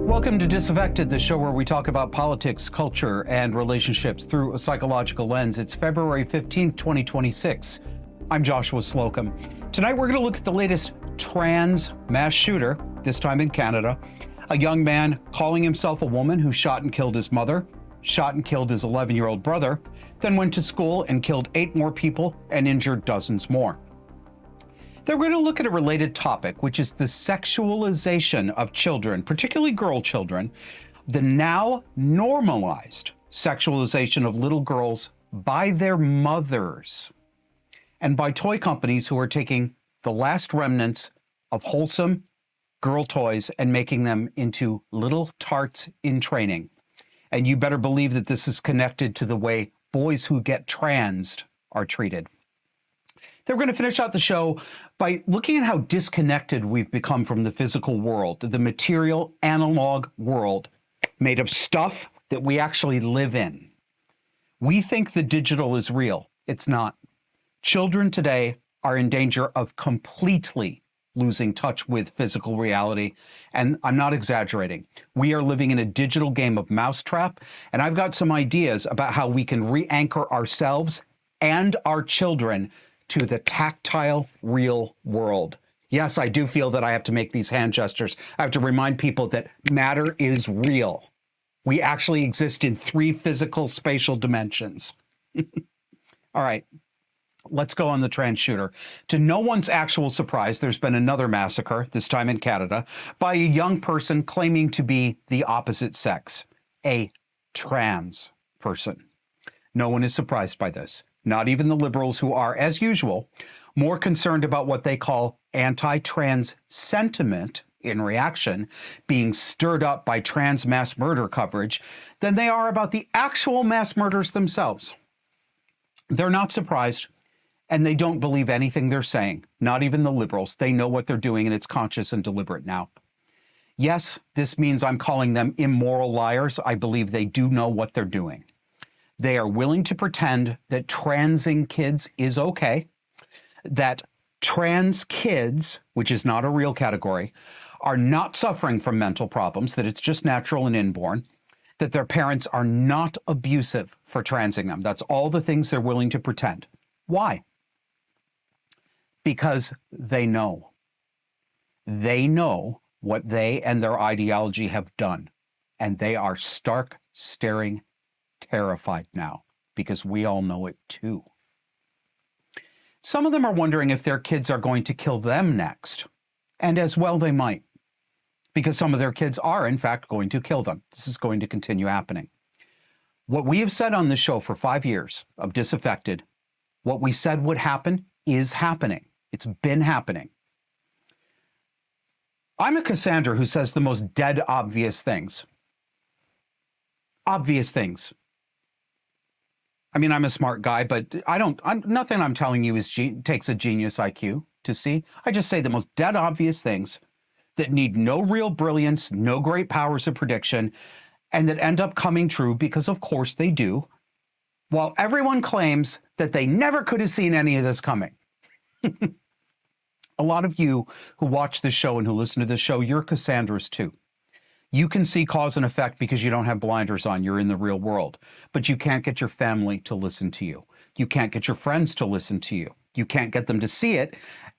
Welcome to Disaffected, the show where we talk about politics, culture, and relationships through a psychological lens. It's February 15th, 2026. I'm Joshua Slocum. Tonight we're going to look at the latest trans mass shooter, this time in Canada. A young man calling himself a woman who shot and killed his mother, shot and killed his 11-year-old brother, then went to school and killed 8 more people and injured dozens more. Then we're going to look at a related topic, which is the sexualization of children, particularly girl children, the now normalized sexualization of little girls by their mothers and by toy companies who are taking the last remnants of wholesome girl toys and making them into little tarts in training. And you better believe that this is connected to the way boys who get transed are treated. Then we're going to finish out the show by looking at how disconnected we've become from the physical world, the material, analog world made of stuff that we actually live in. We think the digital is real. It's not. Children today are in danger of completely losing touch with physical reality, and I'm not exaggerating. We are living in a digital game of mousetrap, and I've got some ideas about how we can re-anchor ourselves and our children to the tactile, real world. Yes, I do feel that I have to make these hand gestures. I have to remind people that matter is real. We actually exist in 3 physical spatial dimensions. All right, let's go on the trans shooter. To no one's actual surprise, there's been another massacre, this time in Canada, by a young person claiming to be the opposite sex, a trans person. No one is surprised by this. Not even the liberals, who are, as usual, more concerned about what they call anti-trans sentiment in reaction being stirred up by trans mass murder coverage than they are about the actual mass murders themselves. They're not surprised, and they don't believe anything they're saying. Not even the liberals. They know what they're doing, and it's conscious and deliberate now. Yes, this means I'm calling them immoral liars. I believe they do know what they're doing. They are willing to pretend that transing kids is okay, that trans kids, which is not a real category, are not suffering from mental problems, that it's just natural and inborn, that their parents are not abusive for transing them. That's all the things they're willing to pretend. Why? Because they know. They know what they and their ideology have done, and they are stark, staring, terrified now, because we all know it too. Some of them are wondering if their kids are going to kill them next, and as well they might, because some of their kids are in fact going to kill them. This is going to continue happening. What we have said on this show for 5 years of Disaffected, what we said would happen is happening. It's been happening. I'm a Cassandra who says the most dead obvious things. Obvious things. I mean, I'm a smart guy, but nothing I'm telling you takes a genius IQ to see. I just say the most dead obvious things that need no real brilliance, no great powers of prediction, and that end up coming true because of course they do, while everyone claims that they never could have seen any of this coming. A lot of you who watch this show and who listen to this show, you're Cassandras too. You can see cause and effect because you don't have blinders on. You're in the real world. But you can't get your family to listen to you. You can't get your friends to listen to you. You can't get them to see it.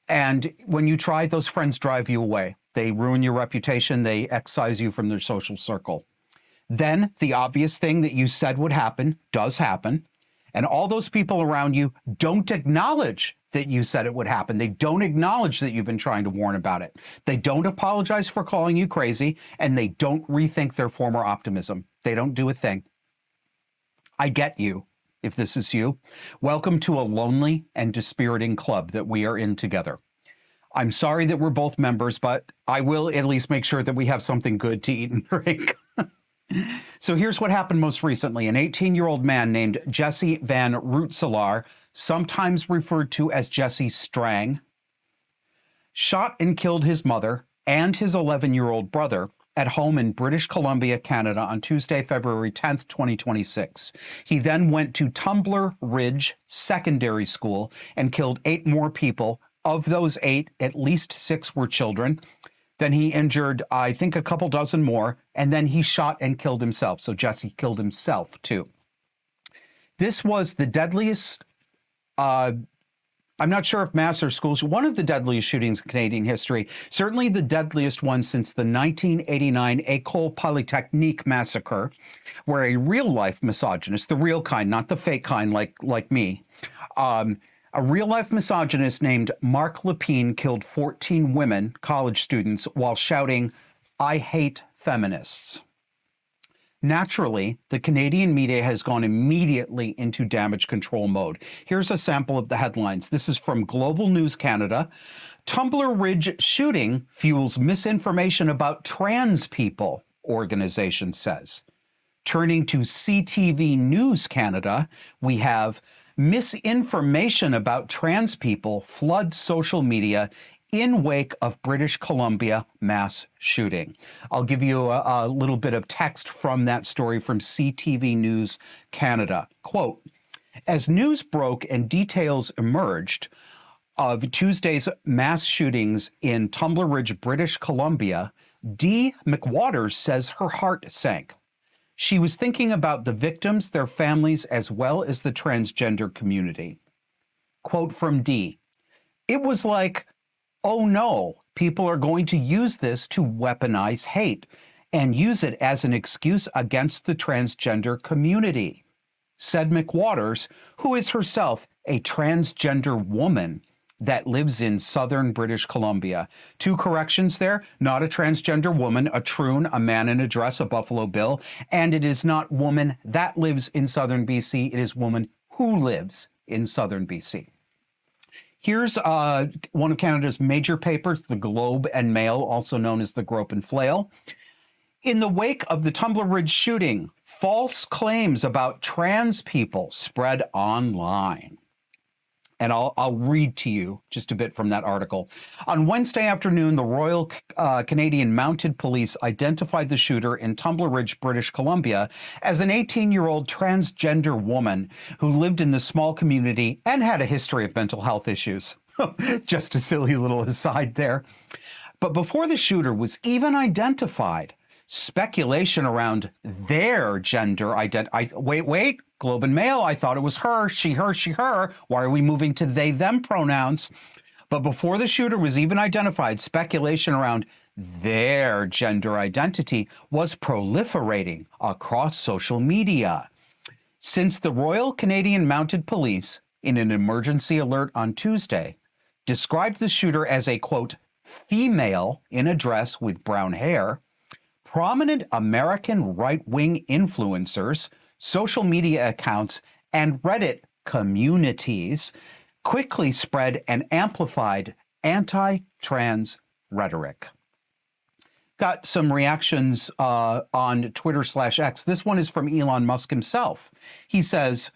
And when you try, those friends drive you away. They ruin your reputation. They excise you from their social circle. Then the obvious thing that you said would happen does happen. And all those people around you don't acknowledge that you said it would happen. They don't acknowledge that you've been trying to warn about it. They don't apologize for calling you crazy, and they don't rethink their former optimism. They don't do a thing. I get you, if this is you. Welcome to a lonely and dispiriting club that we are in together. I'm sorry that we're both members, but I will at least make sure that we have something good to eat and drink. So here's what happened most recently. An 18-year-old man named Jesse Van Rootselaar, sometimes referred to as Jesse Strang, shot and killed his mother and his 11-year-old brother at home in British Columbia, Canada on Tuesday, February 10th, 2026. He then went to Tumbler Ridge Secondary School and killed 8 more people. Of those 8, at least 6 were children. Then he injured, I think, a couple dozen more, and then he shot and killed himself. So Jesse killed himself too. This was the deadliest, I'm not sure if mass or schools, one of the deadliest shootings in Canadian history, certainly the deadliest one since the 1989 École Polytechnique massacre, where a real-life misogynist, the real kind, not the fake kind like me, a real-life misogynist named Marc Lepine killed 14 women, college students, while shouting, "I hate feminists." Naturally, the Canadian media has gone immediately into damage control mode. Here's a sample of the headlines. This is from Global News Canada. Tumbler Ridge shooting fuels misinformation about trans people, organization says. Turning to CTV News Canada, we have misinformation about trans people floods social media in wake of British Columbia mass shooting. I'll give you a little bit of text from that story from CTV News Canada. Quote, as news broke and details emerged of Tuesday's mass shootings in Tumbler Ridge, British Columbia, Dee McWaters says her heart sank. She was thinking about the victims, their families, as well as the transgender community. Quote from Dee, it was like, oh no, people are going to use this to weaponize hate and use it as an excuse against the transgender community, said McWaters, who is herself a transgender woman that lives in southern British Columbia. Two corrections there, not a transgender woman, a troon, a man in a dress, a Buffalo Bill, and it is not woman that lives in southern BC, it is woman who lives in southern BC. Here's one of Canada's major papers, the Globe and Mail, also known as the Grope and Flail. In the wake of the Tumbler Ridge shooting, false claims about trans people spread online. And I'll read to you just a bit from that article. On Wednesday afternoon, the Royal Canadian Mounted Police identified the shooter in Tumbler Ridge, British Columbia, as an 18-year-old transgender woman who lived in the small community and had a history of mental health issues. Just a silly little aside there. But before the shooter was even identified, speculation around their gender identity. Wait, Globe and Mail, I thought it was her, she, her. Why are we moving to they, them pronouns? But before the shooter was even identified, speculation around their gender identity was proliferating across social media. Since the Royal Canadian Mounted Police, in an emergency alert on Tuesday, described the shooter as a, quote, female in a dress with brown hair, prominent American right-wing influencers, social media accounts, and Reddit communities quickly spread and amplified anti-trans rhetoric. Got some reactions on Twitter/X. This one is from Elon Musk himself. He says,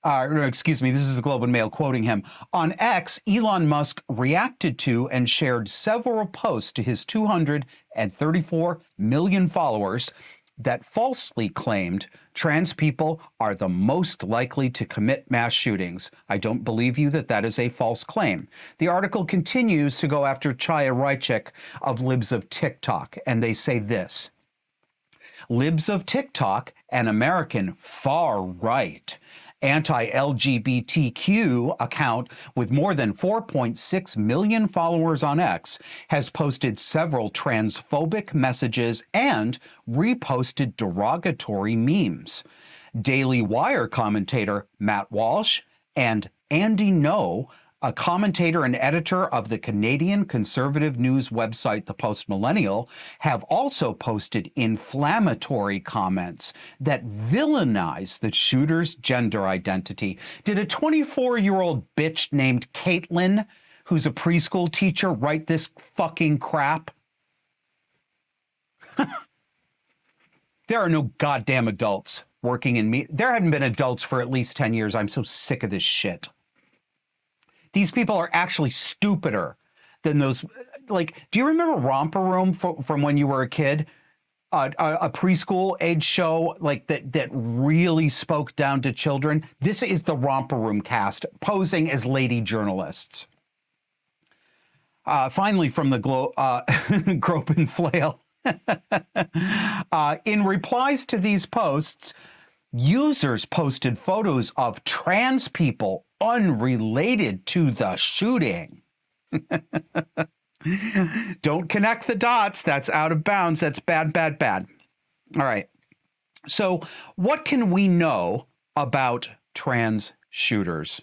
this is the Globe and Mail quoting him. On X, Elon Musk reacted to and shared several posts to his 234 million followers that falsely claimed trans people are the most likely to commit mass shootings. I don't believe you that is a false claim. The article continues to go after Chaya Rychik of Libs of TikTok, and they say this. Libs of TikTok, an American far-right anti-LGBTQ account with more than 4.6 million followers on X, has posted several transphobic messages and reposted derogatory memes. Daily Wire commentator Matt Walsh and Andy Ngo, a commentator and editor of the Canadian conservative news website The Post Millennial, have also posted inflammatory comments that villainize the shooter's gender identity. Did a 24-year-old bitch named Caitlin, who's a preschool teacher, write this fucking crap? There are no goddamn adults working in me. There haven't been adults for at least 10 years. I'm so sick of this shit. These people are actually stupider than those. Like, do you remember Romper Room from when you were a kid? A preschool age show like that really spoke down to children. This is the Romper Room cast posing as lady journalists. Finally, from the Grope and Flail. In replies to these posts, users posted photos of trans people unrelated to the shooting. Don't connect the dots. That's out of bounds. That's bad, bad, bad. All right. So, what can we know about trans shooters?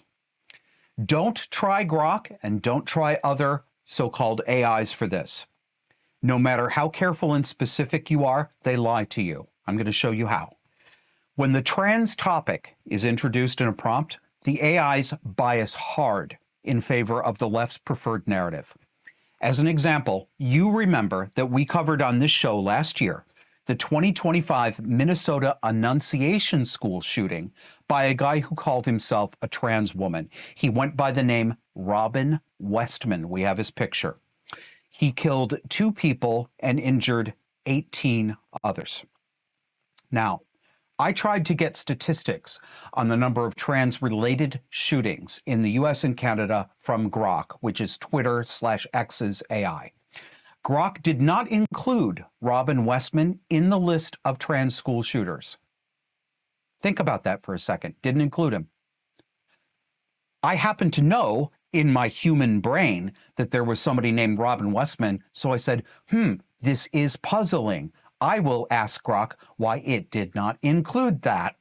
Don't try Grok and don't try other so-called AIs for this. No matter how careful and specific you are, they lie to you. I'm going to show you how. When the trans topic is introduced in a prompt, the AIs bias hard in favor of the left's preferred narrative. As an example, you remember that we covered on this show last year the 2025 Minnesota Annunciation School shooting by a guy who called himself a trans woman. He went by the name Robin Westman. We have his picture. He killed 2 people and injured 18 others. Now, I tried to get statistics on the number of trans-related shootings in the US and Canada from Grok, which is Twitter/X's AI. Grok did not include Robin Westman in the list of trans school shooters. Think about that for a second. Didn't include him. I happen to know in my human brain that there was somebody named Robin Westman, so I said, this is puzzling. I will ask Grok why it did not include that.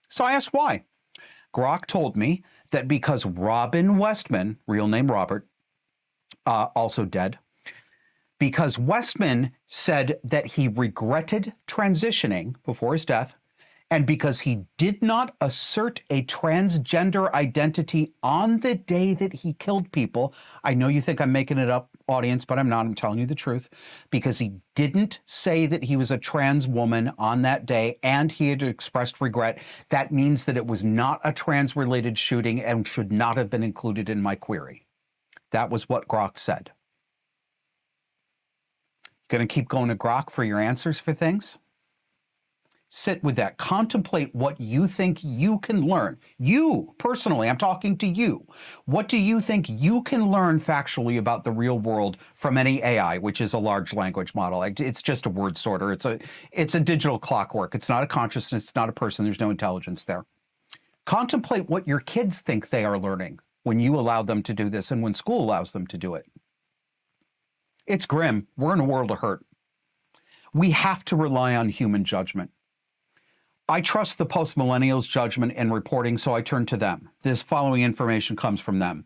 So I asked why. Grok told me that because Robin Westman, real name Robert, also dead, because Westman said that he regretted transitioning before his death, and because he did not assert a transgender identity on the day that he killed people. I know you think I'm making it up, audience, but I'm not. I'm telling you the truth. Because he didn't say that he was a trans woman on that day and he had expressed regret, that means that it was not a trans-related shooting and should not have been included in my query. That was what Grok said. Going to keep going to Grok for your answers for things? Sit with that. Contemplate what you think you can learn. You, personally, I'm talking to you. What do you think you can learn factually about the real world from any AI, which is a large language model? It's just a word sorter. It's a digital clockwork. It's not a consciousness. It's not a person. There's no intelligence there. Contemplate what your kids think they are learning when you allow them to do this and when school allows them to do it. It's grim. We're in a world of hurt. We have to rely on human judgment. I trust the post-millennials' judgment and reporting, so I turn to them. This following information comes from them.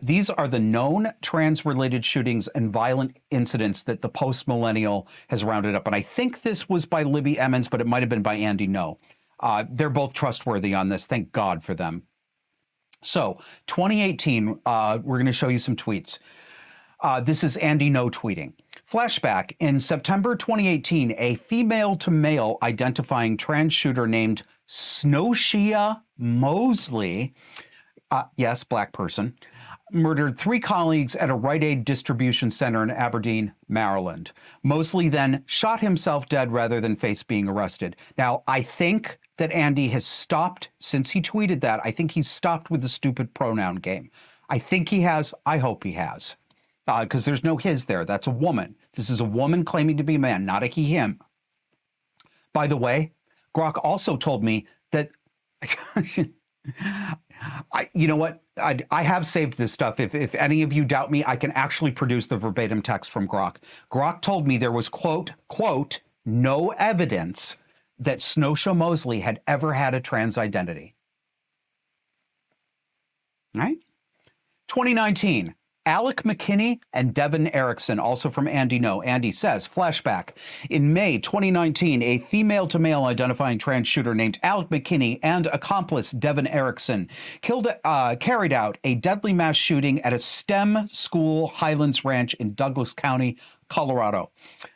These are the known trans-related shootings and violent incidents that the post-millennial has rounded up. And I think this was by Libby Emmons, but it might have been by Andy No. They're both trustworthy on this. Thank God for them. So 2018, we're going to show you some tweets. This is Andy No tweeting. Flashback, in September 2018, a female-to-male identifying trans shooter named Snowshia Mosley, yes, black person, murdered 3 colleagues at a Rite Aid distribution center in Aberdeen, Maryland. Mosley then shot himself dead rather than face being arrested. Now, I think that Andy has stopped, since he tweeted that, I think he's stopped with the stupid pronoun game. I think he has. I hope he has. Because there's no his there. That's a woman. This is a woman claiming to be a man, not a he, him. By the way, Grok also told me that, you know what? I have saved this stuff. If any of you doubt me, I can actually produce the verbatim text from Grok. Grok told me there was, quote, no evidence that Snowshia Mosley had ever had a trans identity. All right? 2019. Alec McKinney and Devin Erickson, also from Andy No. Andy says, flashback. In May 2019, a female-to-male identifying trans shooter named Alec McKinney and accomplice Devin Erickson carried out a deadly mass shooting at a STEM school, Highlands Ranch in Douglas County, Colorado.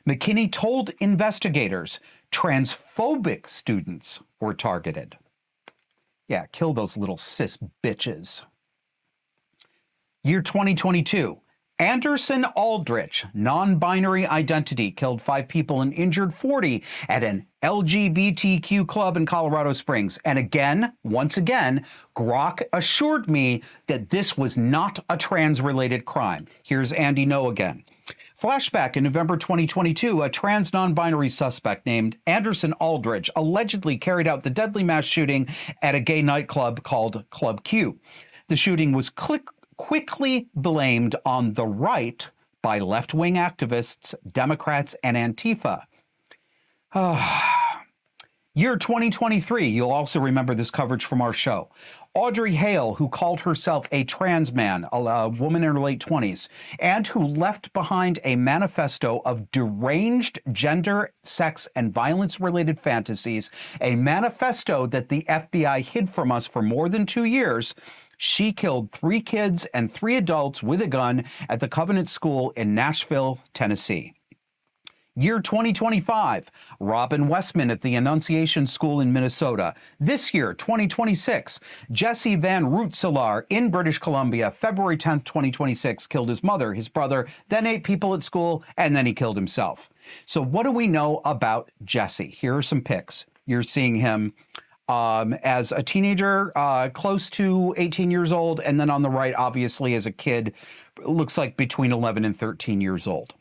McKinney told investigators transphobic students were targeted. Yeah, kill those little cis bitches. Year 2022, Anderson Aldrich, non-binary identity, killed 5 people and injured 40 at an LGBTQ club in Colorado Springs. And again, once again, Grok assured me that this was not a trans-related crime. Here's Andy No again. Flashback in November 2022, a trans non-binary suspect named Anderson Aldrich allegedly carried out the deadly mass shooting at a gay nightclub called Club Q. The shooting was quickly blamed on the right by left-wing activists, Democrats, and Antifa. Year 2023, you'll also remember this coverage from our show. Audrey Hale, who called herself a trans man, a woman in her late 20s, and who left behind a manifesto of deranged gender, sex, and violence-related fantasies, a manifesto that the FBI hid from us for more than 2 years. She killed 3 kids and 3 adults with a gun at the Covenant School in Nashville, Tennessee. Year 2025, Robin Westman at the Annunciation School in Minnesota. This year, 2026, Jesse Van Rootselaar in British Columbia, February 10th, 2026, killed his mother, his brother, then 8 people at school, and then he killed himself. So what do we know about Jesse? Here are some pics. You're seeing him as a teenager, close to 18 years old, and then on the right, obviously, as a kid, looks like between 11 and 13 years old.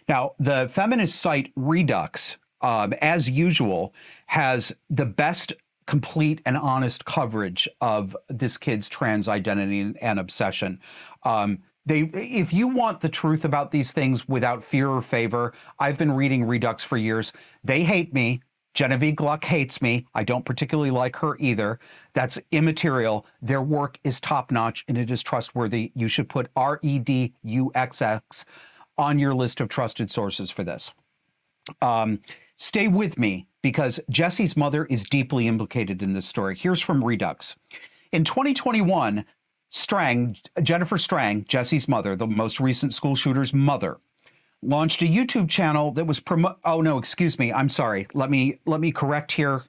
Now, the feminist site Redux, as usual, has the best complete and honest coverage of this kid's trans identity and obsession. If you want the truth about these things without fear or favor, I've been reading Redux for years. They hate me. Genevieve Gluck hates me. I don't particularly like her either. That's immaterial. Their work is top-notch, and it is trustworthy. You should put REDUXX on your list of trusted sources for this. Stay with me, because Jesse's mother is deeply implicated in this story. Here's from Redux. In 2021, Jennifer Strang, Jesse's mother, the most recent school shooter's mother, launched a YouTube channel that was oh no, excuse me, I'm sorry. Let me correct here.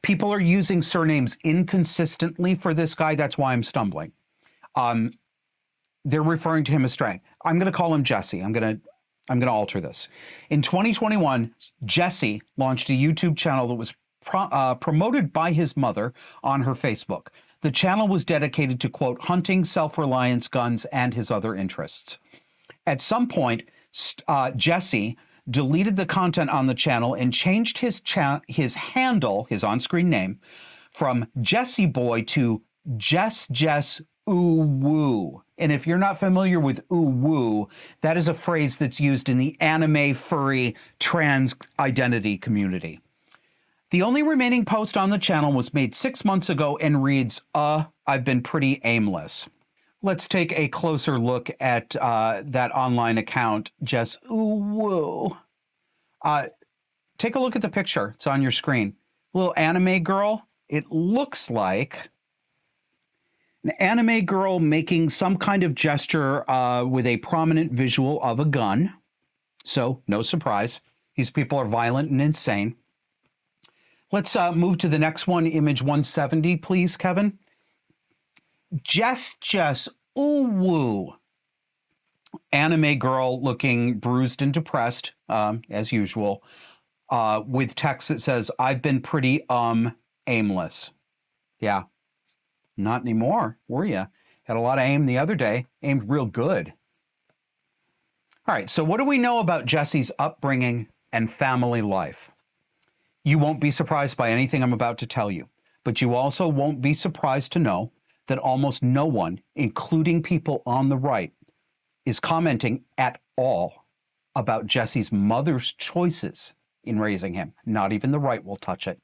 People are using surnames inconsistently for this guy. That's why I'm stumbling. They're referring to him as Strang. I'm going to call him Jesse. I'm going to alter this. In 2021, Jesse launched a YouTube channel that was promoted by his mother on her Facebook. The channel was dedicated to, quote, hunting, self-reliance, guns, and his other interests. At some point, Jesse deleted the content on the channel and changed his handle, his on-screen name, from Jesse Boy to Jess Ooh Woo. And if you're not familiar with ooh woo, that is a phrase that's used in the anime furry trans identity community. The only remaining post on the channel was made 6 months ago and reads, I've been pretty aimless. Let's take a closer look at that online account, Jess Ooh Woo. Take a look at the picture. It's on your screen. Little anime girl. It looks like an anime girl making some kind of gesture with a prominent visual of a gun. So, no surprise. These people are violent and insane. Let's move to the next one, image 170, please, Kevin. Jess ooh woo. Anime girl looking bruised and depressed, as usual, with text that says, I've been pretty aimless. Yeah. Not anymore, were you? Had a lot of aim the other day. Aimed real good. All right, so what do we know about Jesse's upbringing and family life? You won't be surprised by anything I'm about to tell you, but you also won't be surprised to know that almost no one, including people on the right, is commenting at all about Jesse's mother's choices in raising him. Not even the right will touch it.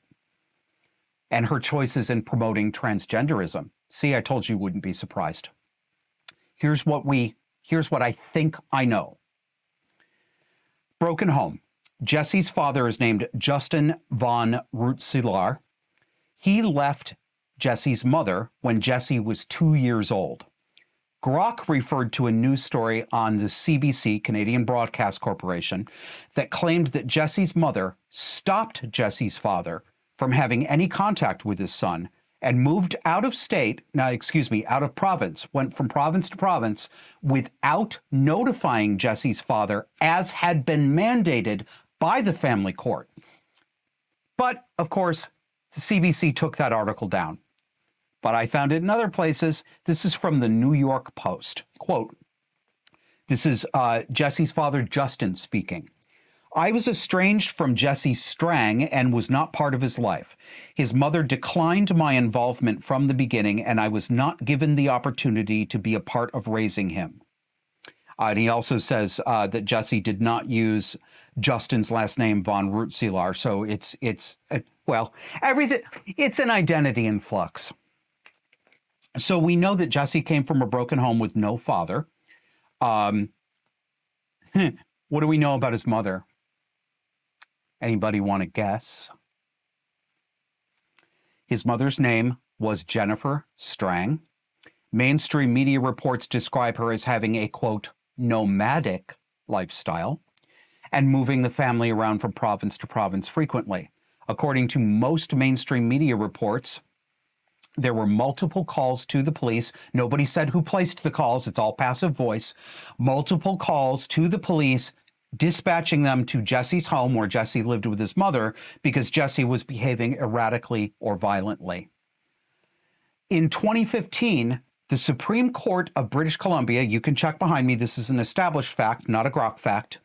And her choices in promoting transgenderism. See, I told you wouldn't be surprised. Here's what I think I know. Broken home. Jesse's father is named Justin Van Rootselaar. He left Jesse's mother when Jesse was 2 years old. Grok referred to a news story on the CBC, Canadian Broadcast Corporation, that claimed that Jesse's mother stopped Jesse's father from having any contact with his son and moved out of state, now, excuse me, out of province, went from province to province without notifying Jesse's father, as had been mandated by the family court. But, of course, the CBC took that article down. But I found it in other places. This is from the New York Post. Quote, this is Jesse's father, Justin, speaking. I was estranged from Jesse Strang and was not part of his life. His mother declined my involvement from the beginning, and I was not given the opportunity to be a part of raising him. And he also says that Jesse did not use Justin's last name, von Rootselaar. So it's everything. It's an identity in flux. So we know that Jesse came from a broken home with no father. What do we know about his mother? Anybody want to guess? His mother's name was Jennifer Strang. Mainstream media reports describe her as having a, quote, nomadic lifestyle and moving the family around from province to province frequently. According to most mainstream media reports, there were multiple calls to the police. Nobody said who placed the calls. It's all passive voice. Multiple calls to the police, dispatching them to Jesse's home where Jesse lived with his mother because Jesse was behaving erratically or violently. In 2015, the Supreme Court of British Columbia, you can check behind me, this is an established fact, not a grok fact.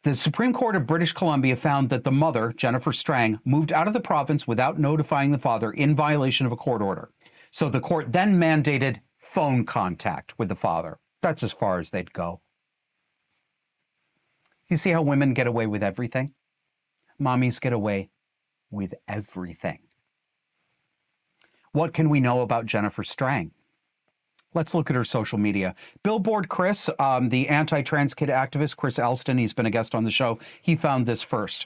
The Supreme Court of British Columbia found that the mother, Jennifer Strang, moved out of the province without notifying the father in violation of a court order. So the court then mandated phone contact with the father. That's as far as they'd go. You see how women get away with everything? Mommies get away with everything. What can we know about Jennifer Strang? Let's look at her social media. Billboard Chris, the anti-trans kid activist, Chris Elston, he's been a guest on the show. He found this first.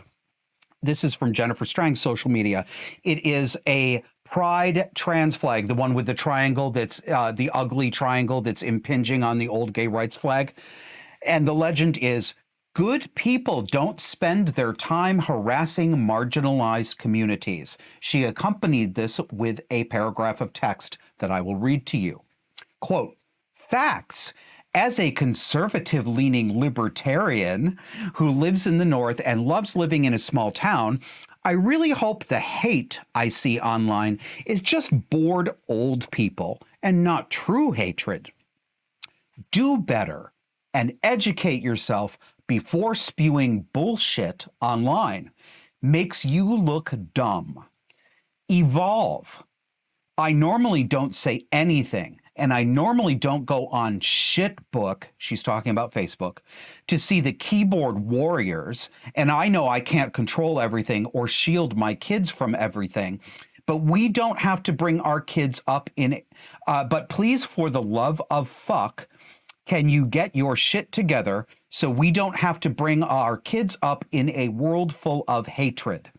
This is from Jennifer Strang's social media. It is a pride trans flag, the one with the triangle that's the ugly triangle that's impinging on the old gay rights flag. And the legend is, good people don't spend their time harassing marginalized communities. She accompanied this with a paragraph of text that I will read to you. Quote, facts. As a conservative-leaning libertarian who lives in the North and loves living in a small town, I really hope the hate I see online is just bored old people and not true hatred. Do better and educate yourself before spewing bullshit online. Makes you look dumb. Evolve. I normally don't say anything, and I normally don't go on Shitbook, she's talking about Facebook, to see the keyboard warriors, and I know I can't control everything or shield my kids from everything, but we don't have to bring our kids up in it. But please, for the love of fuck, can you get your shit together so we don't have to bring our kids up in a world full of hatred?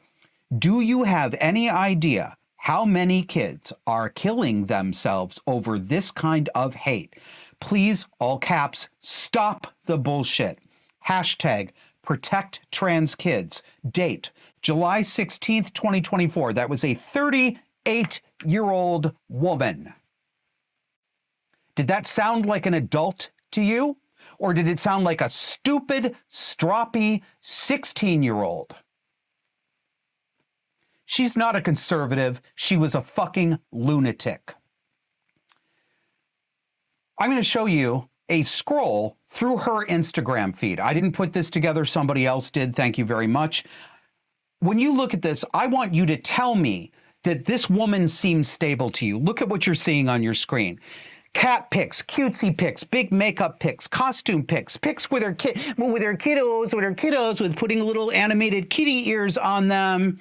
Do you have any idea how many kids are killing themselves over this kind of hate? Please, all caps, stop the bullshit. Hashtag protect trans kids. Date, July 16th, 2024. That was a 38-year-old woman. Did that sound like an adult to you? Or did it sound like a stupid, stroppy 16-year-old? She's not a conservative. She was a fucking lunatic. I'm going to show you a scroll through her Instagram feed. I didn't put this together. Somebody else did. Thank you very much. When you look at this, I want you to tell me that this woman seems stable to you. Look at what you're seeing on your screen. Cat pics, cutesy pics, big makeup pics, costume pics, pics with her kiddos, with putting little animated kitty ears on them.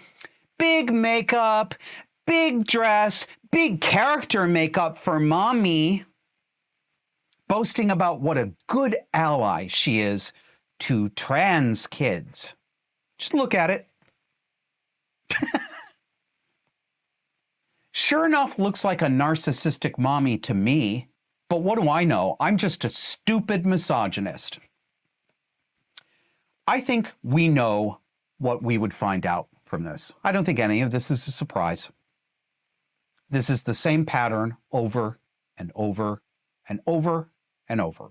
Big makeup, big dress, big character makeup for mommy, boasting about what a good ally she is to trans kids. Just look at it. Sure enough, looks like a narcissistic mommy to me, but what do I know? I'm just a stupid misogynist. I think we know what we would find out from this. I don't think any of this is a surprise. This is the same pattern over and over and over and over.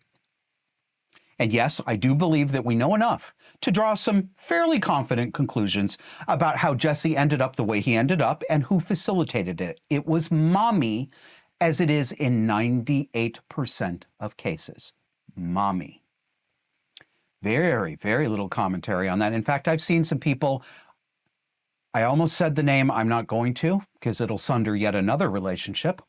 And yes, I do believe that we know enough to draw some fairly confident conclusions about how Jesse ended up the way he ended up and who facilitated it. It was mommy, as it is in 98% of cases. Mommy. Very, very little commentary on that. In fact, I've seen some people, I almost said the name, I'm not going to, because it'll sunder yet another relationship.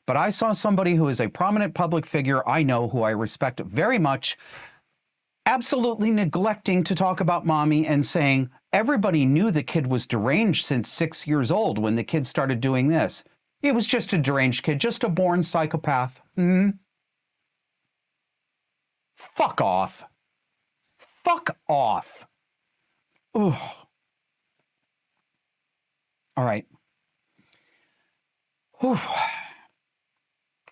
But I saw somebody who is a prominent public figure I know, who I respect very much, absolutely neglecting to talk about mommy and saying everybody knew the kid was deranged since 6 years old when the kid started doing this. It was just a deranged kid, just a born psychopath. Fuck off. Fuck off. Ugh. All right. Whew.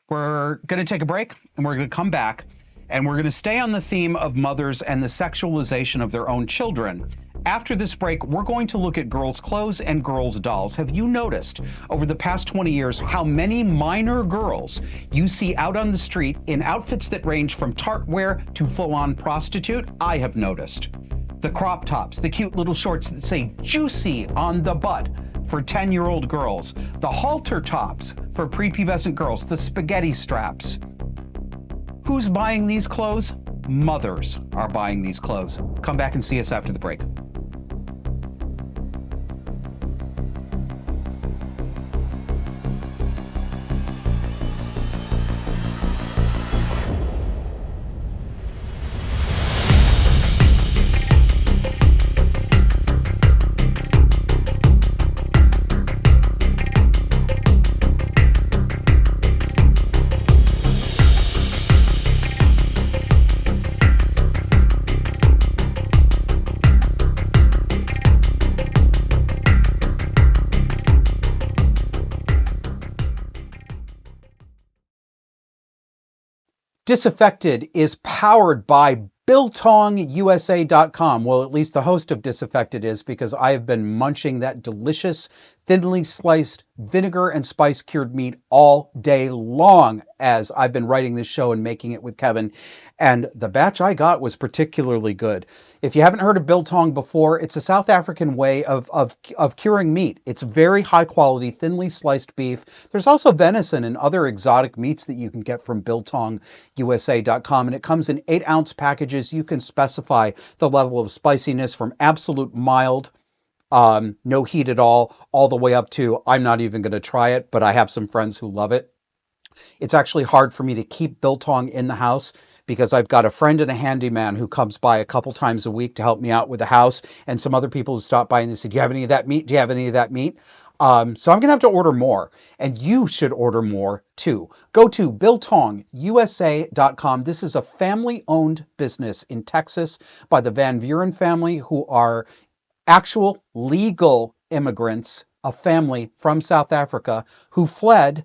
We're going to take a break and we're going to come back and we're going to stay on the theme of mothers and the sexualization of their own children. After this break, we're going to look at girls' clothes and girls' dolls. Have you noticed over the past 20 years how many minor girls you see out on the street in outfits that range from tart wear to full-on prostitute? I have noticed. The crop tops, the cute little shorts that say juicy on the butt for 10-year-old girls, the halter tops for prepubescent girls, the spaghetti straps. Who's buying these clothes? Mothers are buying these clothes. Come back and see us after the break. Disaffected is powered by BiltongUSA.com. Well, at least the host of Disaffected is, because I have been munching that delicious, thinly sliced vinegar and spice cured meat all day long as I've been writing this show and making it with Kevin. And the batch I got was particularly good. If you haven't heard of biltong before, it's a South African way of curing meat. It's very high quality, thinly sliced beef. There's also venison and other exotic meats that you can get from BiltongUSA.com. And it comes in 8-ounce packages. You can specify the level of spiciness from absolute mild, no heat at all the way up to I'm not even going to try it, but I have some friends who love it. It's actually hard for me to keep biltong in the house because I've got a friend and a handyman who comes by a couple times a week to help me out with the house, and some other people who stop by and they say, do you have any of that meat? Do you have any of that meat? So I'm going to have to order more, and you should order more too. Go to BiltongUSA.com. This is a family-owned business in Texas by the Van Vuren family, who are actual legal immigrants, a family from South Africa who fled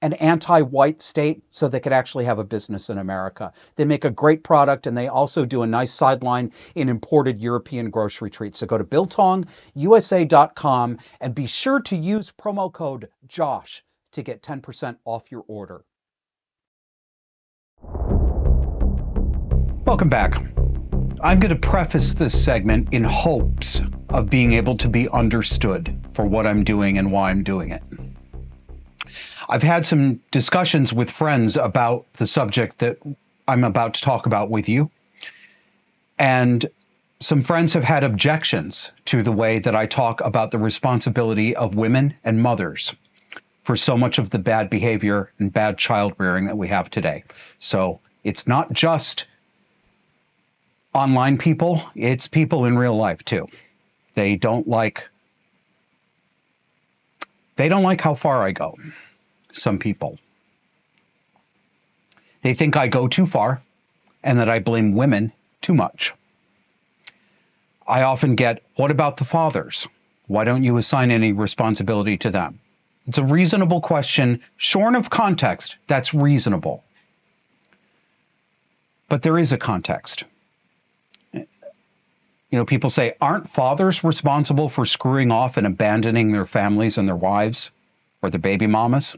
an anti-white state so they could actually have a business in America. They make a great product, and they also do a nice sideline in imported European grocery treats. So go to BiltongUSA.com and be sure to use promo code JOSH to get 10% off your order. Welcome back. I'm going to preface this segment in hopes of being able to be understood for what I'm doing and why I'm doing it. I've had some discussions with friends about the subject that I'm about to talk about with you. And some friends have had objections to the way that I talk about the responsibility of women and mothers for so much of the bad behavior and bad child rearing that we have today. So it's not just online people, it's people in real life too. They don't like how far I go. Some people. They think I go too far and that I blame women too much. I often get, what about the fathers? Why don't you assign any responsibility to them? It's a reasonable question. Shorn of context, that's reasonable. But there is a context. You know, people say, aren't fathers responsible for screwing off and abandoning their families and their wives? or the baby mamas?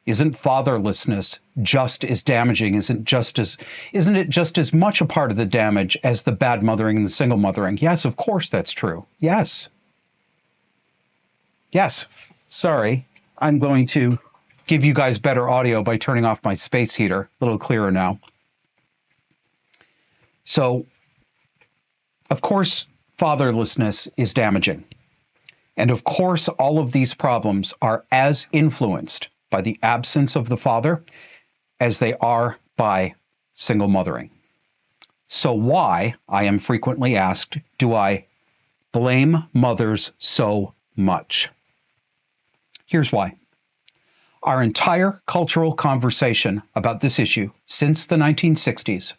Isn't fatherlessness just as damaging? Isn't it just as much a part of the damage as the bad mothering and the single mothering? Yes, of course that's true. Yes. Yes. Sorry. I'm going to give you guys better audio by turning off my space heater. A little clearer now. So, of course, fatherlessness is damaging. And of course, all of these problems are as influenced by the absence of the father as they are by single mothering. So why, I am frequently asked, do I blame mothers so much? Here's why. Our entire cultural conversation about this issue since the 1960s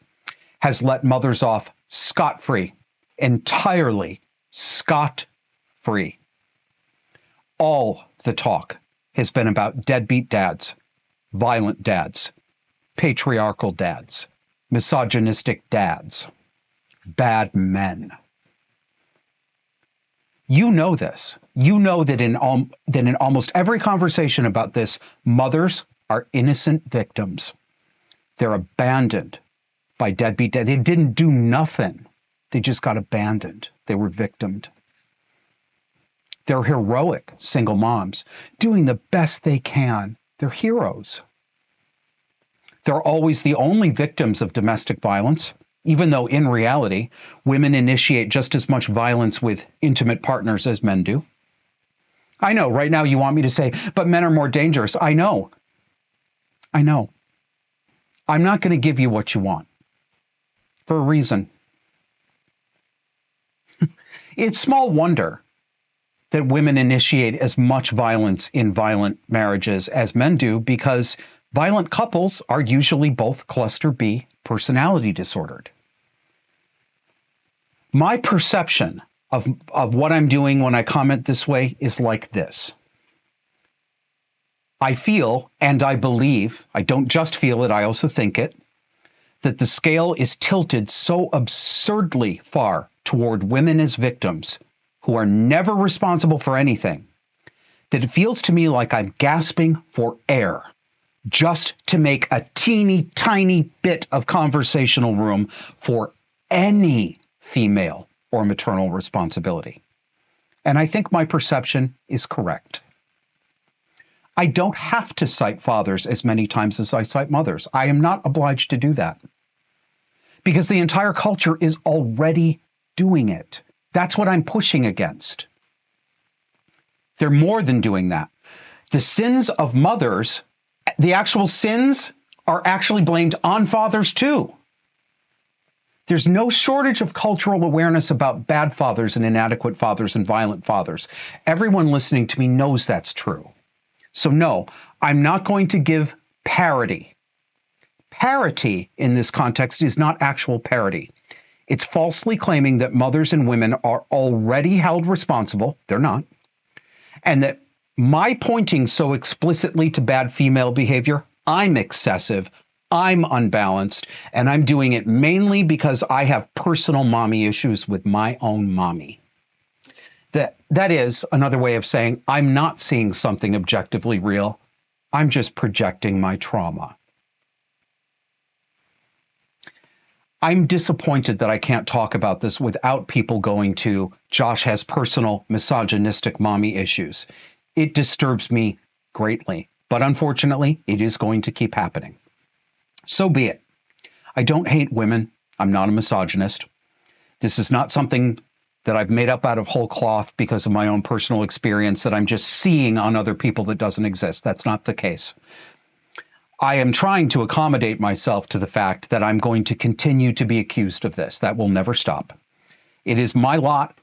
has let mothers off scot-free, entirely scot-free. All the talk has been about deadbeat dads, violent dads, patriarchal dads, misogynistic dads, bad men. You know this. You know that in almost every conversation about this, mothers are innocent victims. They're abandoned by deadbeat dads. They didn't do nothing. They just got abandoned. They were victimed. They're heroic single moms doing the best they can. They're heroes. They're always the only victims of domestic violence, even though in reality, women initiate just as much violence with intimate partners as men do. I know right now you want me to say, but men are more dangerous. I know. I'm not going to give you what you want for a reason. It's small wonder that women initiate as much violence in violent marriages as men do, because violent couples are usually both cluster B personality disordered. My perception of what I'm doing when I comment this way is like this. I feel, and I believe, I don't just feel it, I also think it, that the scale is tilted so absurdly far toward women as victims who are never responsible for anything, that it feels to me like I'm gasping for air just to make a teeny tiny bit of conversational room for any female or maternal responsibility. And I think my perception is correct. I don't have to cite fathers as many times as I cite mothers. I am not obliged to do that, because the entire culture is already doing it. That's what I'm pushing against. They're more than doing that. The sins of mothers, the actual sins, are actually blamed on fathers too. There's no shortage of cultural awareness about bad fathers and inadequate fathers and violent fathers. Everyone listening to me knows that's true. So no, I'm not going to give parity. Parity in this context is not actual parity. It's falsely claiming that mothers and women are already held responsible. They're not. And that my pointing so explicitly to bad female behavior, I'm excessive, I'm unbalanced, and I'm doing it mainly because I have personal mommy issues with my own mommy. That is another way of saying I'm not seeing something objectively real. I'm just projecting my trauma. I'm disappointed that I can't talk about this without people going to, Josh has personal misogynistic mommy issues. It disturbs me greatly, but unfortunately, it is going to keep happening. So be it. I don't hate women. I'm not a misogynist. This is not something that I've made up out of whole cloth because of my own personal experience that I'm just seeing on other people that doesn't exist. That's not the case. I am trying to accommodate myself to the fact that I'm going to continue to be accused of this. That will never stop. It is my lot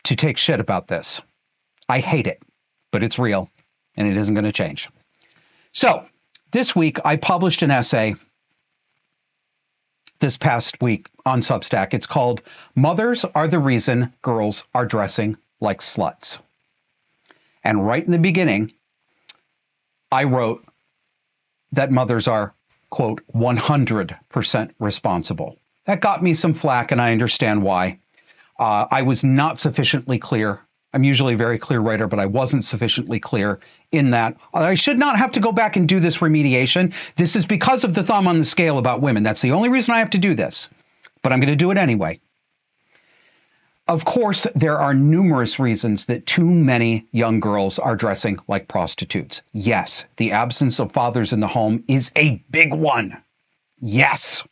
to take shit about this. I hate it, but it's real, and it isn't going to change. So this week, I published an essay this past week on Substack. It's called Mothers Are the Reason Girls Are Dressing Like Sluts. And right in the beginning, I wrote that mothers are, quote, 100% responsible. That got me some flack, and I understand why. I was not sufficiently clear I'm usually a very clear writer, but I wasn't sufficiently clear in that. I should not have to go back and do this remediation. This is because of the thumb on the scale about women. That's the only reason I have to do this, but I'm going to do it anyway. Of course, there are numerous reasons that too many young girls are dressing like prostitutes. Yes, the absence of fathers in the home is a big one. Yes,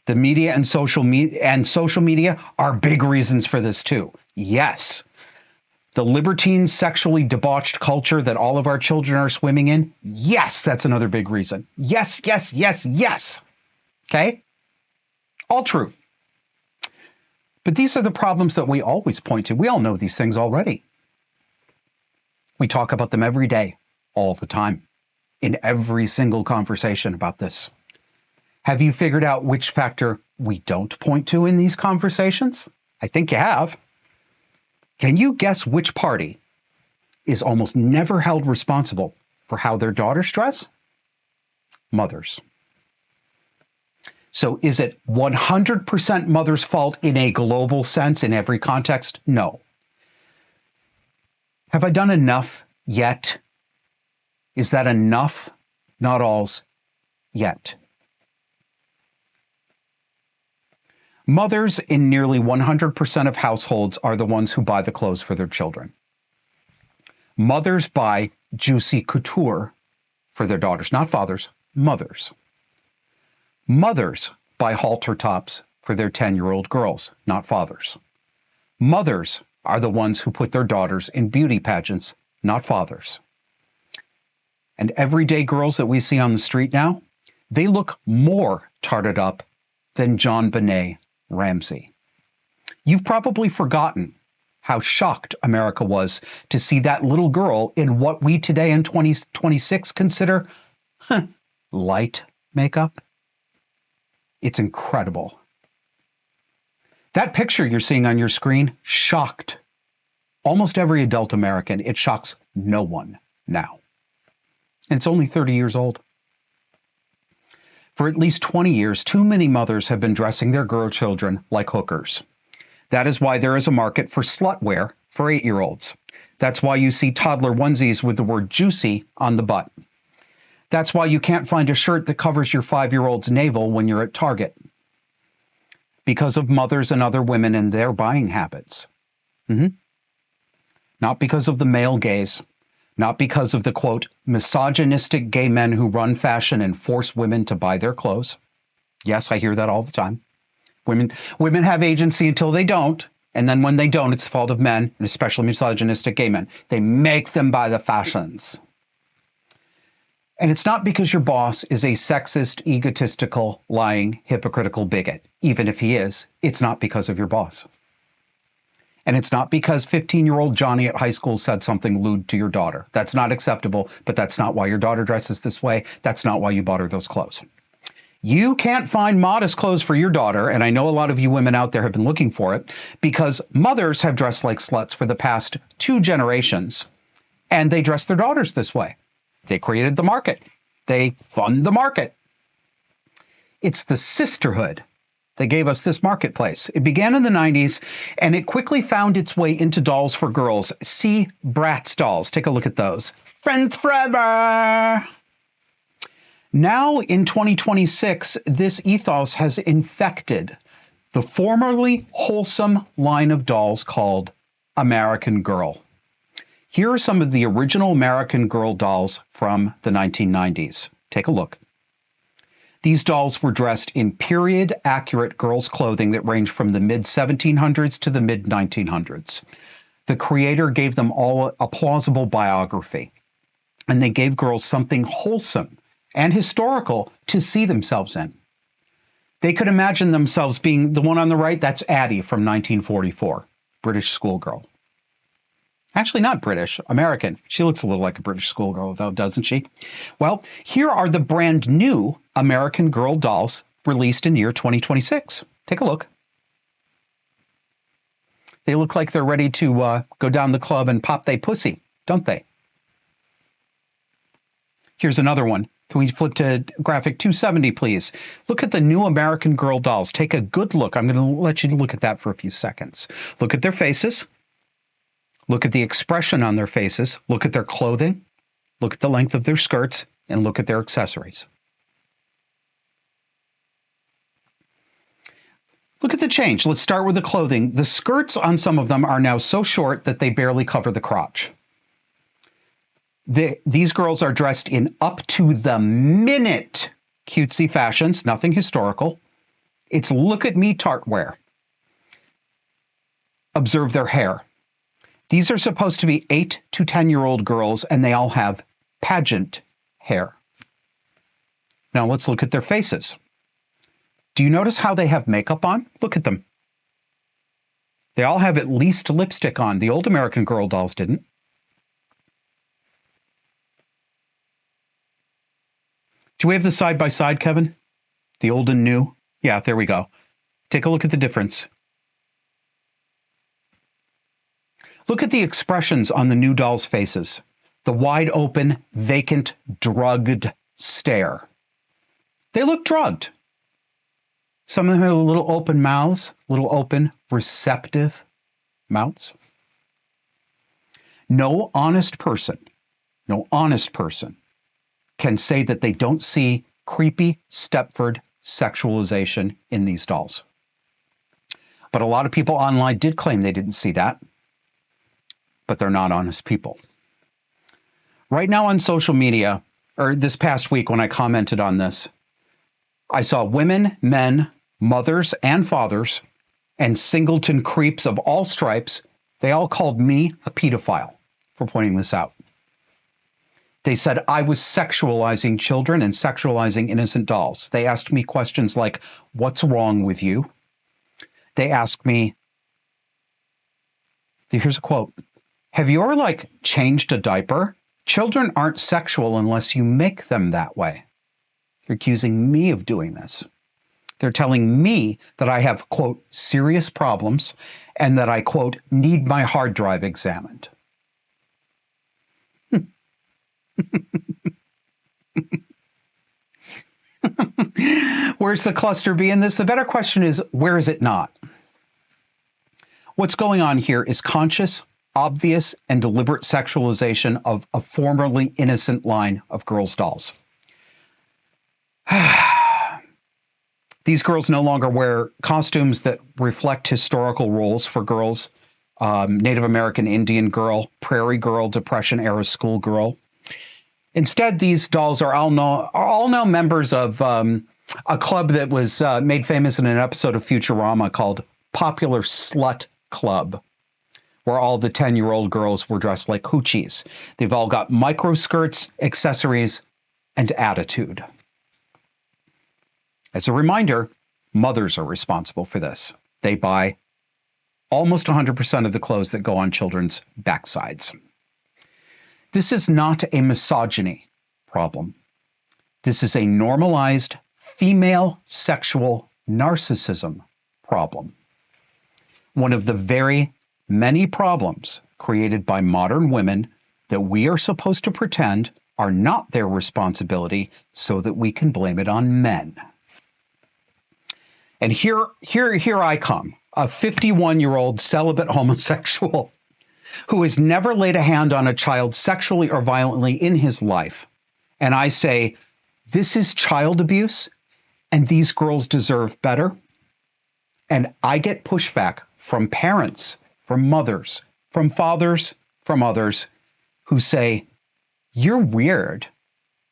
the media and social media are big reasons for this too. Yes. The libertine, sexually debauched culture that all of our children are swimming in? Yes, that's another big reason. Yes, yes, yes, yes. Okay? All true. But these are the problems that we always point to. We all know these things already. We talk about them every day, all the time, in every single conversation about this. Have you figured out which factor we don't point to in these conversations? I think you have. Can you guess which party is almost never held responsible for how their daughters dress? Mothers. So is it 100% mother's fault in a global sense in every context? No. Have I done enough yet? Is that enough? Not all's yet. Mothers in nearly 100% of households are the ones who buy the clothes for their children. Mothers buy juicy couture for their daughters, not fathers, mothers. Mothers buy halter tops for their 10-year-old girls, not fathers. Mothers are the ones who put their daughters in beauty pageants, not fathers. And everyday girls that we see on the street now, they look more tarted up than John Benet Ramsey. You've probably forgotten how shocked America was to see that little girl in what we today in 2026 consider light makeup. It's incredible. That picture you're seeing on your screen shocked almost every adult American. It shocks no one now. And it's only 30 years old. For at least 20 years, too many mothers have been dressing their girl children like hookers. That is why there is a market for slutwear for 8-year-olds. That's why you see toddler onesies with the word juicy on the butt. That's why you can't find a shirt that covers your 5-year-old's navel when you're at Target. Because of mothers and other women and their buying habits. Not because of the male gaze. Not because of the, quote, misogynistic gay men who run fashion and force women to buy their clothes. Yes, I hear that all the time. Women have agency until they don't. And then when they don't, it's the fault of men, and especially misogynistic gay men. They make them buy the fashions. And it's not because your boss is a sexist, egotistical, lying, hypocritical bigot. Even if he is, it's not because of your boss. And it's not because 15-year-old Johnny at high school said something lewd to your daughter. That's not acceptable, but that's not why your daughter dresses this way. That's not why you bought her those clothes. You can't find modest clothes for your daughter, and I know a lot of you women out there have been looking for it, because mothers have dressed like sluts for the past 2 generations, and they dress their daughters this way. They created the market. They fund the market. It's the sisterhood that gave us this marketplace. It began in the 90s, and it quickly found its way into dolls for girls. See Bratz dolls. Take a look at those. Friends forever. Now, in 2026, this ethos has infected the formerly wholesome line of dolls called American Girl. Here are some of the original American Girl dolls from the 1990s. Take a look. These dolls were dressed in period-accurate girls' clothing that ranged from the mid-1700s to the mid-1900s. The creator gave them all a plausible biography, and they gave girls something wholesome and historical to see themselves in. They could imagine themselves being the one on the right. That's Addie from 1944, British schoolgirl. Actually, not British, American. She looks a little like a British schoolgirl, though, doesn't she? Well, here are the brand new American Girl dolls released in the year 2026. Take a look. They look like they're ready to go down the club and pop they pussy, don't they? Here's another one. Can we flip to graphic 270, please? Look at the new American Girl dolls. Take a good look. I'm going to let you look at that for a few seconds. Look at their faces. Look at the expression on their faces. Look at their clothing. Look at the length of their skirts, and look at their accessories. Look at the change. Let's start with the clothing. The skirts on some of them are now so short that they barely cover the crotch. These girls are dressed in up to the minute cutesy fashions, nothing historical. It's look at me tart wear. Observe their hair. These are supposed to be 8 to 10-year-old girls, and they all have pageant hair. Now let's look at their faces. Do you notice how they have makeup on? Look at them. They all have at least lipstick on. The old American Girl dolls didn't. Do we have the side by side, Kevin? The old and new? Yeah, there we go. Take a look at the difference. Look at the expressions on the new dolls' faces. The wide open, vacant, drugged stare. They look drugged. Some of them have little open mouths, little open, receptive mouths. No honest person can say that they don't see creepy Stepford sexualization in these dolls. But a lot of people online did claim they didn't see that, but they're not honest people. Right now on social media, or this past week when I commented on this, I saw women, men, mothers, and fathers, and singleton creeps of all stripes. They all called me a pedophile for pointing this out. They said I was sexualizing children and sexualizing innocent dolls. They asked me questions like, what's wrong with you? They asked me, here's a quote, have you ever changed a diaper? Children aren't sexual unless you make them that way. They're accusing me of doing this. They're telling me that I have, quote, serious problems and that I, quote, need my hard drive examined. Where's the cluster B in this? The better question is, where is it not? What's going on here is conscious, obvious, and deliberate sexualization of a formerly innocent line of girls' dolls. These girls no longer wear costumes that reflect historical roles for girls. Native American Indian girl, prairie girl, Depression-era schoolgirl. Instead, these dolls are all now members of a club that was made famous in an episode of Futurama called Popular Slut Club, where all the 10-year-old girls were dressed like hoochies. They've all got microskirts, accessories, and attitude. As a reminder, mothers are responsible for this. They buy almost 100% of the clothes that go on children's backsides. This is not a misogyny problem. This is a normalized female sexual narcissism problem. One of the very many problems created by modern women that we are supposed to pretend are not their responsibility so that we can blame it on men. And here I come, a 51-year-old celibate homosexual who has never laid a hand on a child sexually or violently in his life. And I say, this is child abuse, and these girls deserve better. And I get pushback from parents, from mothers, from fathers, from others who say, you're weird,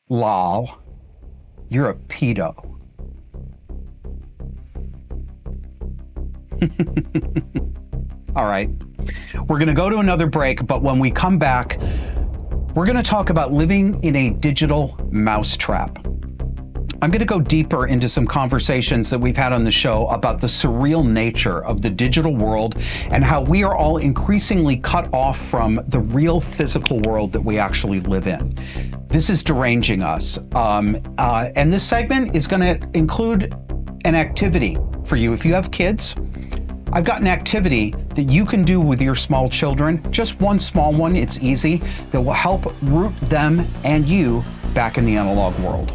lol, you're a pedo. All right, we're going to go to another break, but when we come back, we're going to talk about living in a digital mousetrap. I'm going to go deeper into some conversations that we've had on the show about the surreal nature of the digital world and how we are all increasingly cut off from the real physical world that we actually live in. This is deranging us. And this segment is going to include an activity for you. If you have kids, I've got an activity that you can do with your small children, just one small one, it's easy, that will help root them and you back in the analog world.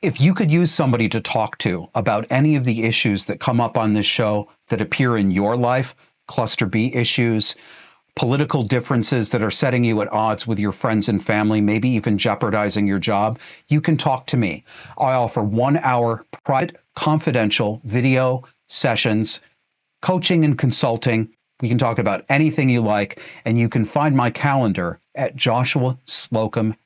If you could use somebody to talk to about any of the issues that come up on this show that appear in your life, cluster B issues, political differences that are setting you at odds with your friends and family, maybe even jeopardizing your job, you can talk to me. I offer 1 hour private, confidential video sessions, coaching and consulting. We can talk about anything you like, and you can find my calendar at joshuaslocum.net.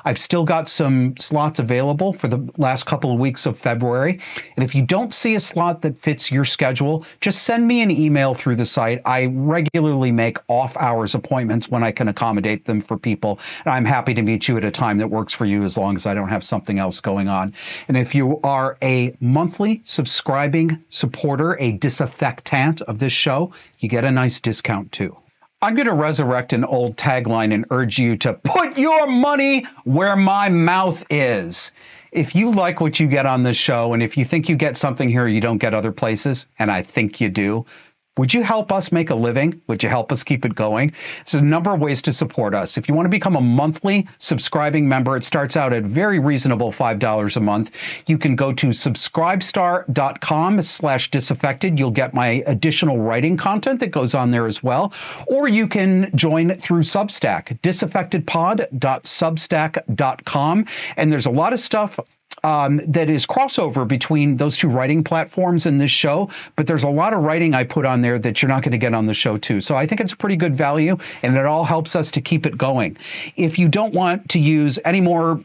I've still got some slots available for the last couple of weeks of February. And if you don't see a slot that fits your schedule, just send me an email through the site. I regularly make off-hours appointments when I can accommodate them for people. And I'm happy to meet you at a time that works for you as long as I don't have something else going on. And if you are a monthly subscribing supporter, a disaffectant of this show, you get a nice discount too. I'm going to resurrect an old tagline and urge you to put your money where my mouth is. If you like what you get on this show, and if you think you get something here you don't get other places, and I think you do, would you help us make a living? Would you help us keep it going? There's a number of ways to support us. If you want to become a monthly subscribing member, it starts out at very reasonable $5 a month. You can go to subscribestar.com/disaffected. You'll get my additional writing content that goes on there as well. Or you can join through Substack, disaffectedpod.substack.com. And there's a lot of stuff that is crossover between those two writing platforms and this show, but there's a lot of writing I put on there that you're not going to get on the show too. So I think it's a pretty good value, and it all helps us to keep it going. If you don't want to use any more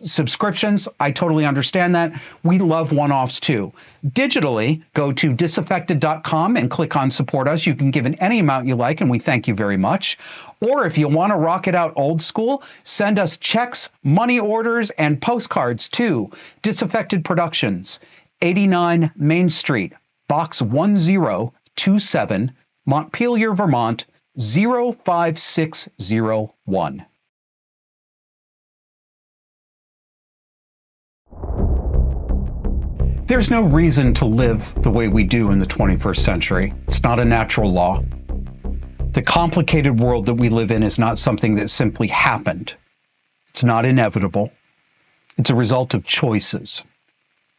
subscriptions, I totally understand that. We love one-offs too. Digitally, go to disaffected.com and click on support us. You can give in any amount you like, and we thank you very much. Or if you want to rock it out old school, send us checks, money orders, and postcards to Disaffected Productions, 89 Main Street, Box 1027, Montpelier, Vermont, 05601. There's no reason to live the way we do in the 21st century. It's not a natural law. The complicated world that we live in is not something that simply happened. It's not inevitable. It's a result of choices.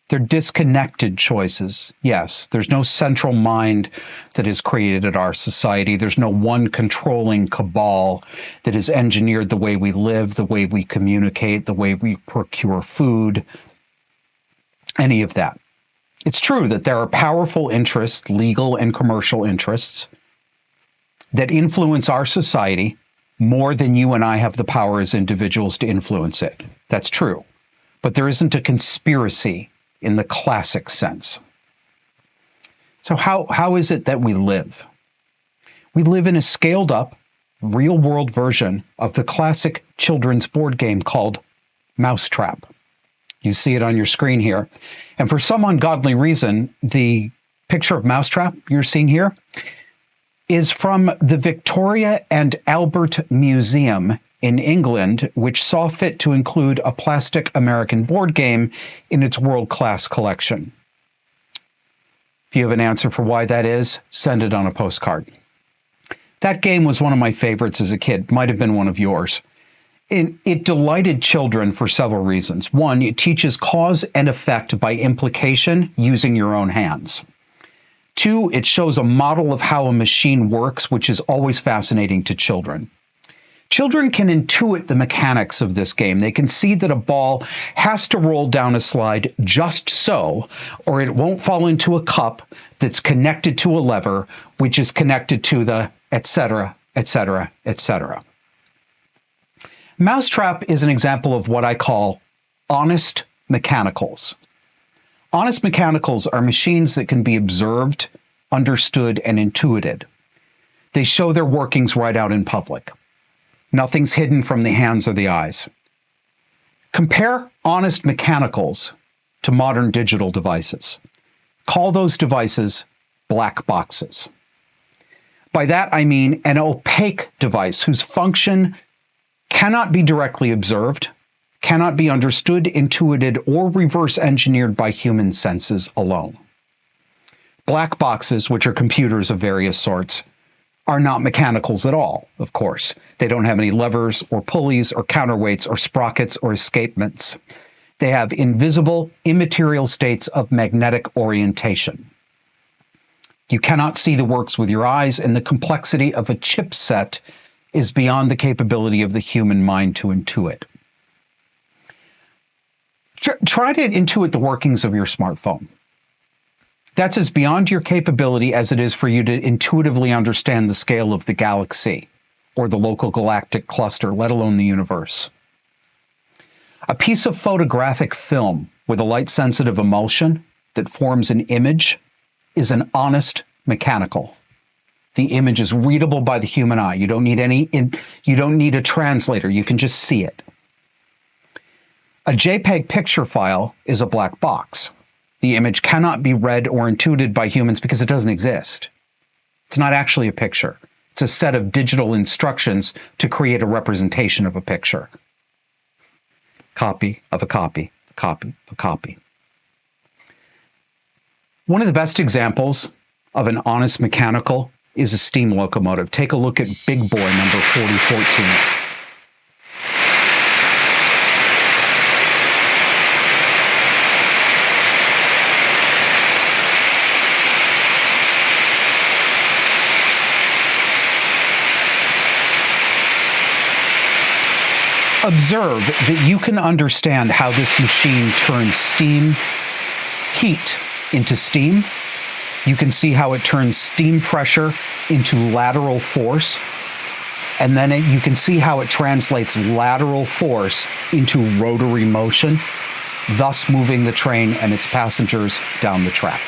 They're disconnected choices. Yes, there's no central mind that has created our society. There's no one controlling cabal that has engineered the way we live, the way we communicate, the way we procure food, any of that. It's true that there are powerful interests, legal and commercial interests, that influence our society more than you and I have the power as individuals to influence it. That's true. But there isn't a conspiracy in the classic sense. So how is it that we live? We live in a scaled up, real world version of the classic children's board game called Mousetrap. You see it on your screen here. And for some ungodly reason, the picture of Mousetrap you're seeing here is from the Victoria and Albert Museum in England, which saw fit to include a plastic American board game in its world-class collection. If you have an answer for why that is, send it on a postcard. That game was one of my favorites as a kid, might have been one of yours. It delighted children for several reasons. One, it teaches cause and effect by implication using your own hands. Two, it shows a model of how a machine works, which is always fascinating to children. Children can intuit the mechanics of this game. They can see that a ball has to roll down a slide just so, or it won't fall into a cup that's connected to a lever, which is connected to the et cetera, et cetera, et cetera. Mousetrap is an example of what I call honest mechanicals. Honest mechanicals are machines that can be observed, understood, and intuited. They show their workings right out in public. Nothing's hidden from the hands or the eyes. Compare honest mechanicals to modern digital devices. Call those devices black boxes. By that, I mean an opaque device whose function cannot be directly observed, cannot be understood, intuited, or reverse engineered by human senses alone. Black boxes, which are computers of various sorts, are not mechanicals at all, of course. They don't have any levers or pulleys or counterweights or sprockets or escapements. They have invisible, immaterial states of magnetic orientation. You cannot see the works with your eyes, and the complexity of a chipset is beyond the capability of the human mind to intuit. Try to intuit the workings of your smartphone. That's as beyond your capability as it is for you to intuitively understand the scale of the galaxy or the local galactic cluster, let alone the universe. A piece of photographic film with a light-sensitive emulsion that forms an image is an honest mechanical. The image is readable by the human eye. You don't need a translator. You can just see it. A JPEG picture file is a black box. The image cannot be read or intuited by humans because it doesn't exist. It's not actually a picture. It's a set of digital instructions to create a representation of a picture. Copy of a copy, copy of a copy. One of the best examples of an honest mechanical is a steam locomotive. Take a look at Big Boy number 4014. Observe that you can understand how this machine turns heat into steam. You can see how it turns steam pressure into lateral force. And then you can see how it translates lateral force into rotary motion, thus moving the train and its passengers down the track.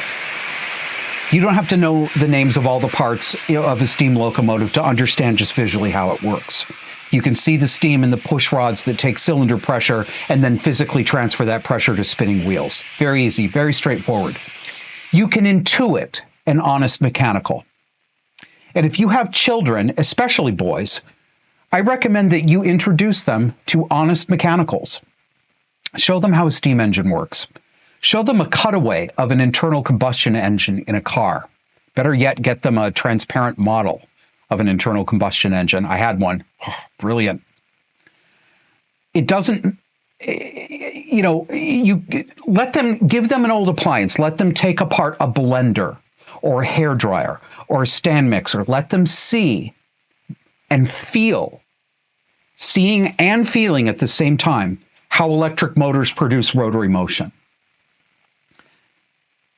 You don't have to know the names of all the parts of a steam locomotive to understand just visually how it works. You can see the steam in the push rods that take cylinder pressure and then physically transfer that pressure to spinning wheels. Very easy, very straightforward. You can intuit an honest mechanical. And if you have children, especially boys, I recommend that you introduce them to honest mechanicals. Show them how a steam engine works. Show them a cutaway of an internal combustion engine in a car. Better yet, get them a transparent model of an internal combustion engine. I had one. Oh, brilliant. It doesn't, you give them an old appliance. Let them take apart a blender or a hairdryer or a stand mixer. Let them see and feel, seeing and feeling at the same time, how electric motors produce rotary motion.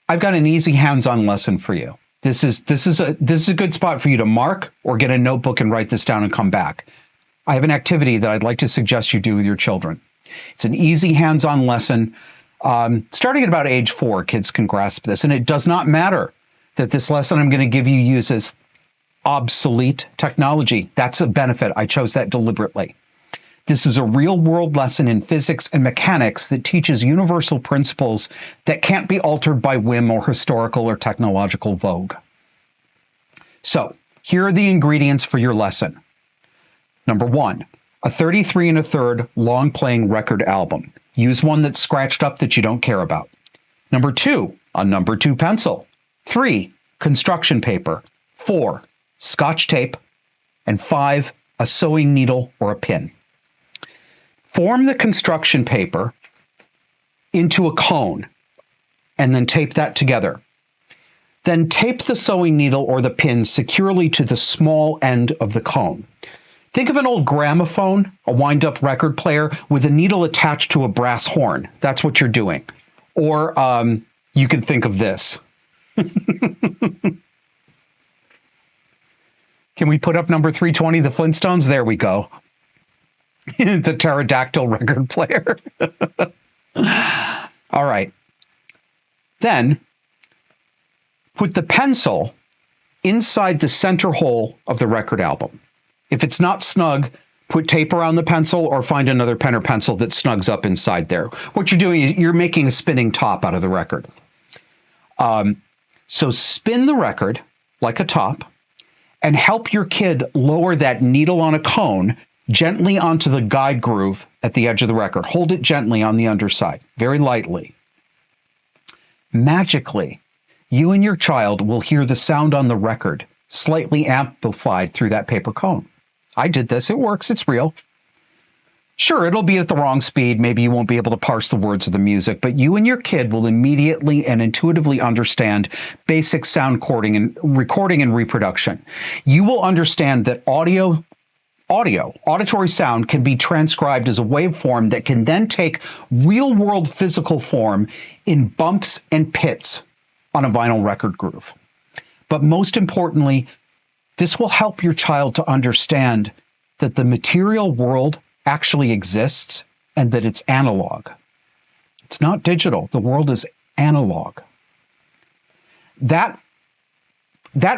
I've got an easy hands-on lesson for you. This is a good spot for you to mark or get a notebook and write this down and come back. I have an activity that I'd like to suggest you do with your children. It's an easy hands-on lesson. Starting at about age 4, kids can grasp this. And it does not matter that this lesson I'm going to give you uses obsolete technology. That's a benefit. I chose that deliberately. This is a real-world lesson in physics and mechanics that teaches universal principles that can't be altered by whim or historical or technological vogue. So, here are the ingredients for your lesson. Number 1, a 33 1/3 long-playing record album. Use one that's scratched up that you don't care about. Number 2, a number 2 pencil. 3, construction paper. 4, Scotch tape. And 5, a sewing needle or a pin. Form the construction paper into a cone and then tape that together. Then tape the sewing needle or the pin securely to the small end of the cone. Think of an old gramophone, a wind-up record player with a needle attached to a brass horn. That's what you're doing. Or you can think of this. Can we put up number 320, the Flintstones? There we go. The pterodactyl record player. All right. Then put the pencil inside the center hole of the record album. If it's not snug, put tape around the pencil or find another pen or pencil that snugs up inside there. What you're doing is you're making a spinning top out of the record. So spin the record like a top and help your kid lower that needle on a cone gently onto the guide groove at the edge of the record. Hold it gently on the underside, very lightly. Magically, you and your child will hear the sound on the record slightly amplified through that paper cone. I did this. It works. It's real. Sure, it'll be at the wrong speed. Maybe you won't be able to parse the words of the music, but you and your kid will immediately and intuitively understand basic sound recording and reproduction. You will understand that auditory sound can be transcribed as a waveform that can then take real world physical form in bumps and pits on a vinyl record groove. But most importantly, this will help your child to understand that the material world actually exists and that it's analog. It's not digital. The world is analog. That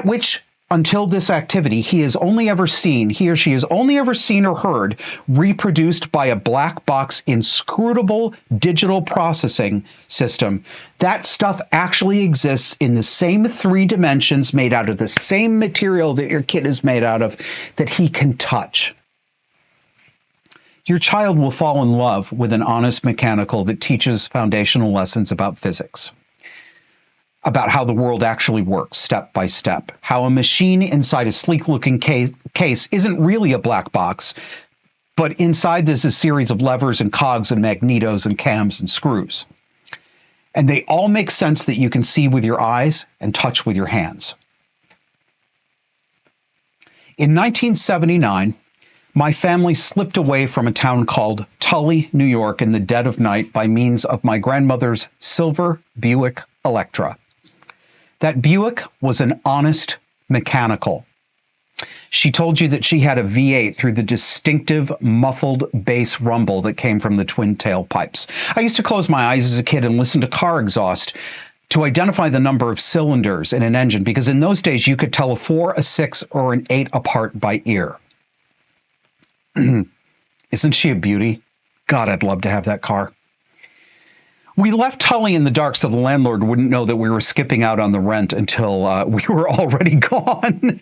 which until this activity he or she has only ever seen or heard reproduced by a black box inscrutable digital processing system, that stuff actually exists in the same 3 dimensions, made out of the same material that your kid is made out of, that he can touch. Your child will fall in love with an honest mechanical that teaches foundational lessons about physics, about how the world actually works step by step, how a machine inside a sleek-looking case isn't really a black box, but inside there's a series of levers and cogs and magnetos and cams and screws. And they all make sense that you can see with your eyes and touch with your hands. In 1979, my family slipped away from a town called Tully, New York in the dead of night by means of my grandmother's silver Buick Electra. That Buick was an honest mechanical. She told you that she had a V8 through the distinctive muffled bass rumble that came from the twin tailpipes. I used to close my eyes as a kid and listen to car exhaust to identify the number of cylinders in an engine, because in those days you could tell a 4, a 6, or an 8 apart by ear. Isn't she a beauty? God, I'd love to have that car. We left Tully in the dark so the landlord wouldn't know that we were skipping out on the rent until we were already gone.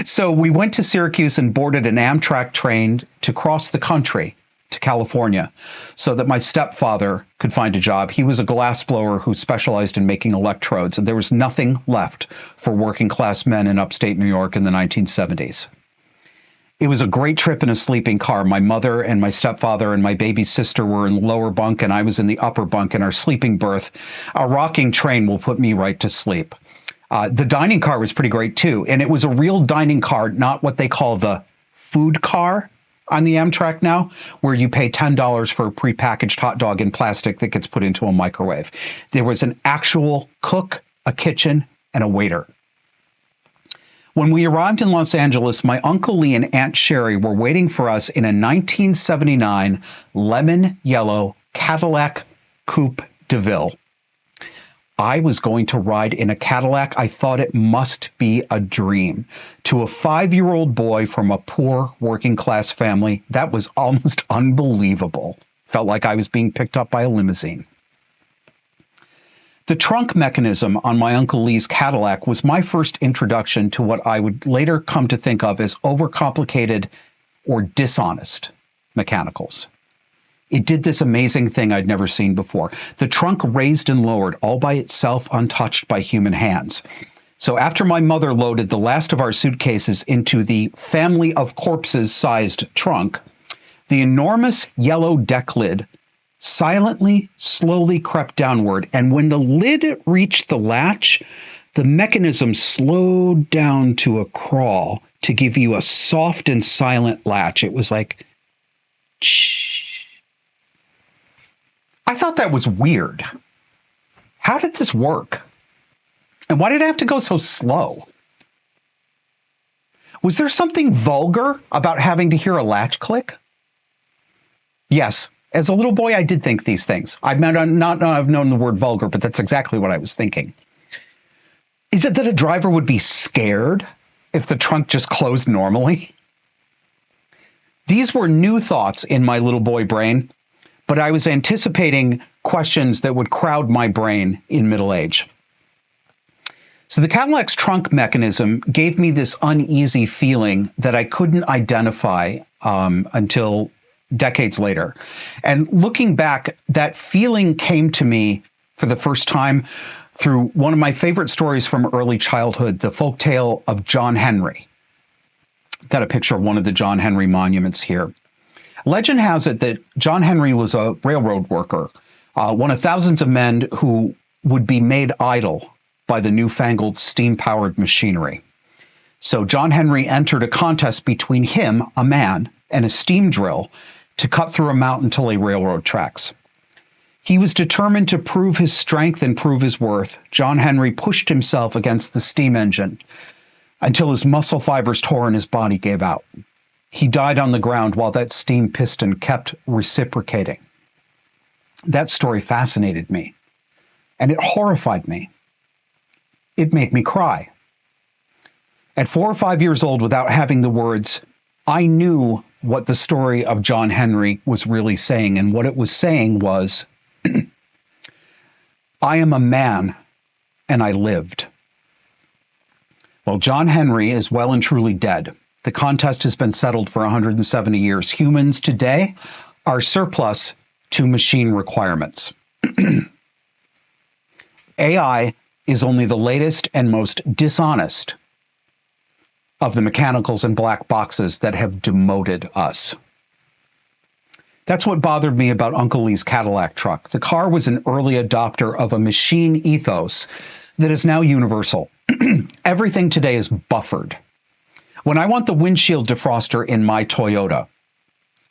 So we went to Syracuse and boarded an Amtrak train to cross the country to California so that my stepfather could find a job. He was a glassblower who specialized in making electrodes, and there was nothing left for working class men in upstate New York in the 1970s. It was a great trip in a sleeping car. My mother and my stepfather and my baby sister were in the lower bunk, and I was in the upper bunk in our sleeping berth. A rocking train will put me right to sleep. The dining car was pretty great, too. And it was a real dining car, not what they call the food car on the Amtrak now, where you pay $10 for a prepackaged hot dog in plastic that gets put into a microwave. There was an actual cook, a kitchen, and a waiter. When we arrived in Los Angeles, my Uncle Lee and Aunt Sherry were waiting for us in a 1979 lemon yellow Cadillac Coupe de Ville. I was going to ride in a Cadillac. I thought it must be a dream. To a 5-year-old boy from a poor working class family, that was almost unbelievable. Felt like I was being picked up by a limousine. The trunk mechanism on my Uncle Lee's Cadillac was my first introduction to what I would later come to think of as overcomplicated or dishonest mechanicals. It did this amazing thing I'd never seen before. The trunk raised and lowered all by itself, untouched by human hands. So after my mother loaded the last of our suitcases into the family of corpses sized trunk, the enormous yellow deck lid silently, slowly crept downward, and when the lid reached the latch, the mechanism slowed down to a crawl to give you a soft and silent latch. It was like, shh. I thought that was weird. How did this work? And why did it have to go so slow? Was there something vulgar about having to hear a latch click? Yes. As a little boy, I did think these things. I might not have known the word vulgar, but that's exactly what I was thinking. Is it that a driver would be scared if the trunk just closed normally? These were new thoughts in my little boy brain, but I was anticipating questions that would crowd my brain in middle age. So the Cadillac's trunk mechanism gave me this uneasy feeling that I couldn't identify until decades later. And looking back, that feeling came to me for the first time through one of my favorite stories from early childhood, the folktale of John Henry. Got a picture of one of the John Henry monuments here. Legend has it that John Henry was a railroad worker, one of thousands of men who would be made idle by the newfangled steam-powered machinery. So John Henry entered a contest between him, a man, and a steam drill to cut through a mountain to lay railroad tracks. He was determined to prove his strength and prove his worth. John Henry pushed himself against the steam engine until his muscle fibers tore and his body gave out. He died on the ground while that steam piston kept reciprocating. That story fascinated me, and it horrified me. It made me cry. At 4 or 5 years old, without having the words, I knew what the story of John Henry was really saying, and what it was saying was, I am a man, and I lived. Well, John Henry is well and truly dead. The contest has been settled for 170 years. Humans today are surplus to machine requirements. AI is only the latest and most dishonest of the mechanicals and black boxes that have demoted us. That's what bothered me about Uncle Lee's Cadillac truck. The car was an early adopter of a machine ethos that is now universal. Everything today is buffered. When I want the windshield defroster in my Toyota,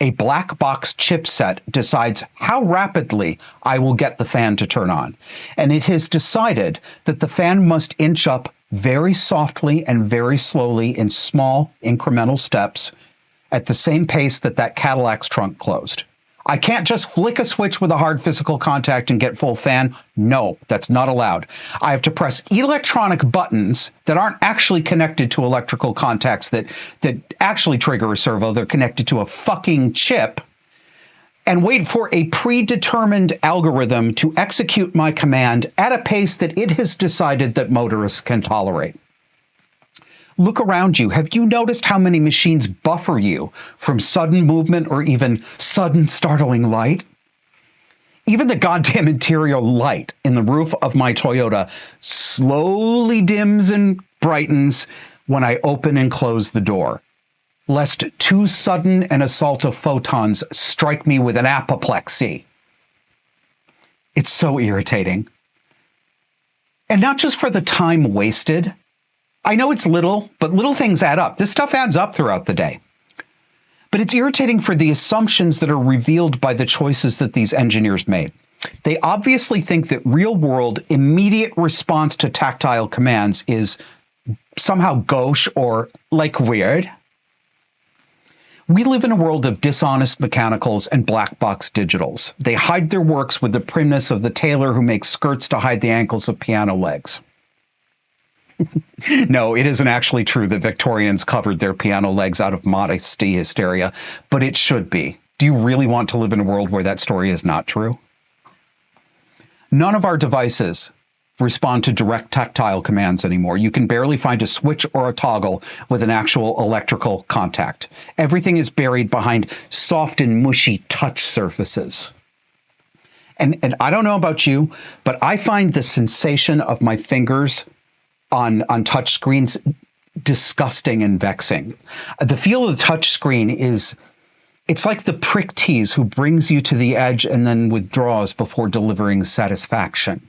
a black box chipset decides how rapidly I will get the fan to turn on. And it has decided that the fan must inch up very softly and very slowly in small incremental steps at the same pace that Cadillac's trunk closed. I can't just flick a switch with a hard physical contact and get full fan. No, that's not allowed. I have to press electronic buttons that aren't actually connected to electrical contacts that actually trigger a servo. They're connected to a fucking chip, and wait for a predetermined algorithm to execute my command at a pace that it has decided that motorists can tolerate. Look around you. Have you noticed how many machines buffer you from sudden movement or even sudden startling light? Even the goddamn interior light in the roof of my Toyota slowly dims and brightens when I open and close the door, lest too sudden an assault of photons strike me with an apoplexy. It's so irritating. And not just for the time wasted. I know it's little, but little things add up. This stuff adds up throughout the day. But it's irritating for the assumptions that are revealed by the choices that these engineers made. They obviously think that real-world, immediate response to tactile commands is somehow gauche or like weird. We live in a world of dishonest mechanicals and black box digitals. They hide their works with the primness of the tailor who makes skirts to hide the ankles of piano legs. No, it isn't actually true that Victorians covered their piano legs out of modesty hysteria, but it should be. Do you really want to live in a world where that story is not true? None of our devices respond to direct tactile commands anymore. You can barely find a switch or a toggle with an actual electrical contact. Everything is buried behind soft and mushy touch surfaces. And I don't know about you, but I find the sensation of my fingers on touch screens disgusting and vexing. The feel of the touch screen it's like the prick tease who brings you to the edge and then withdraws before delivering satisfaction.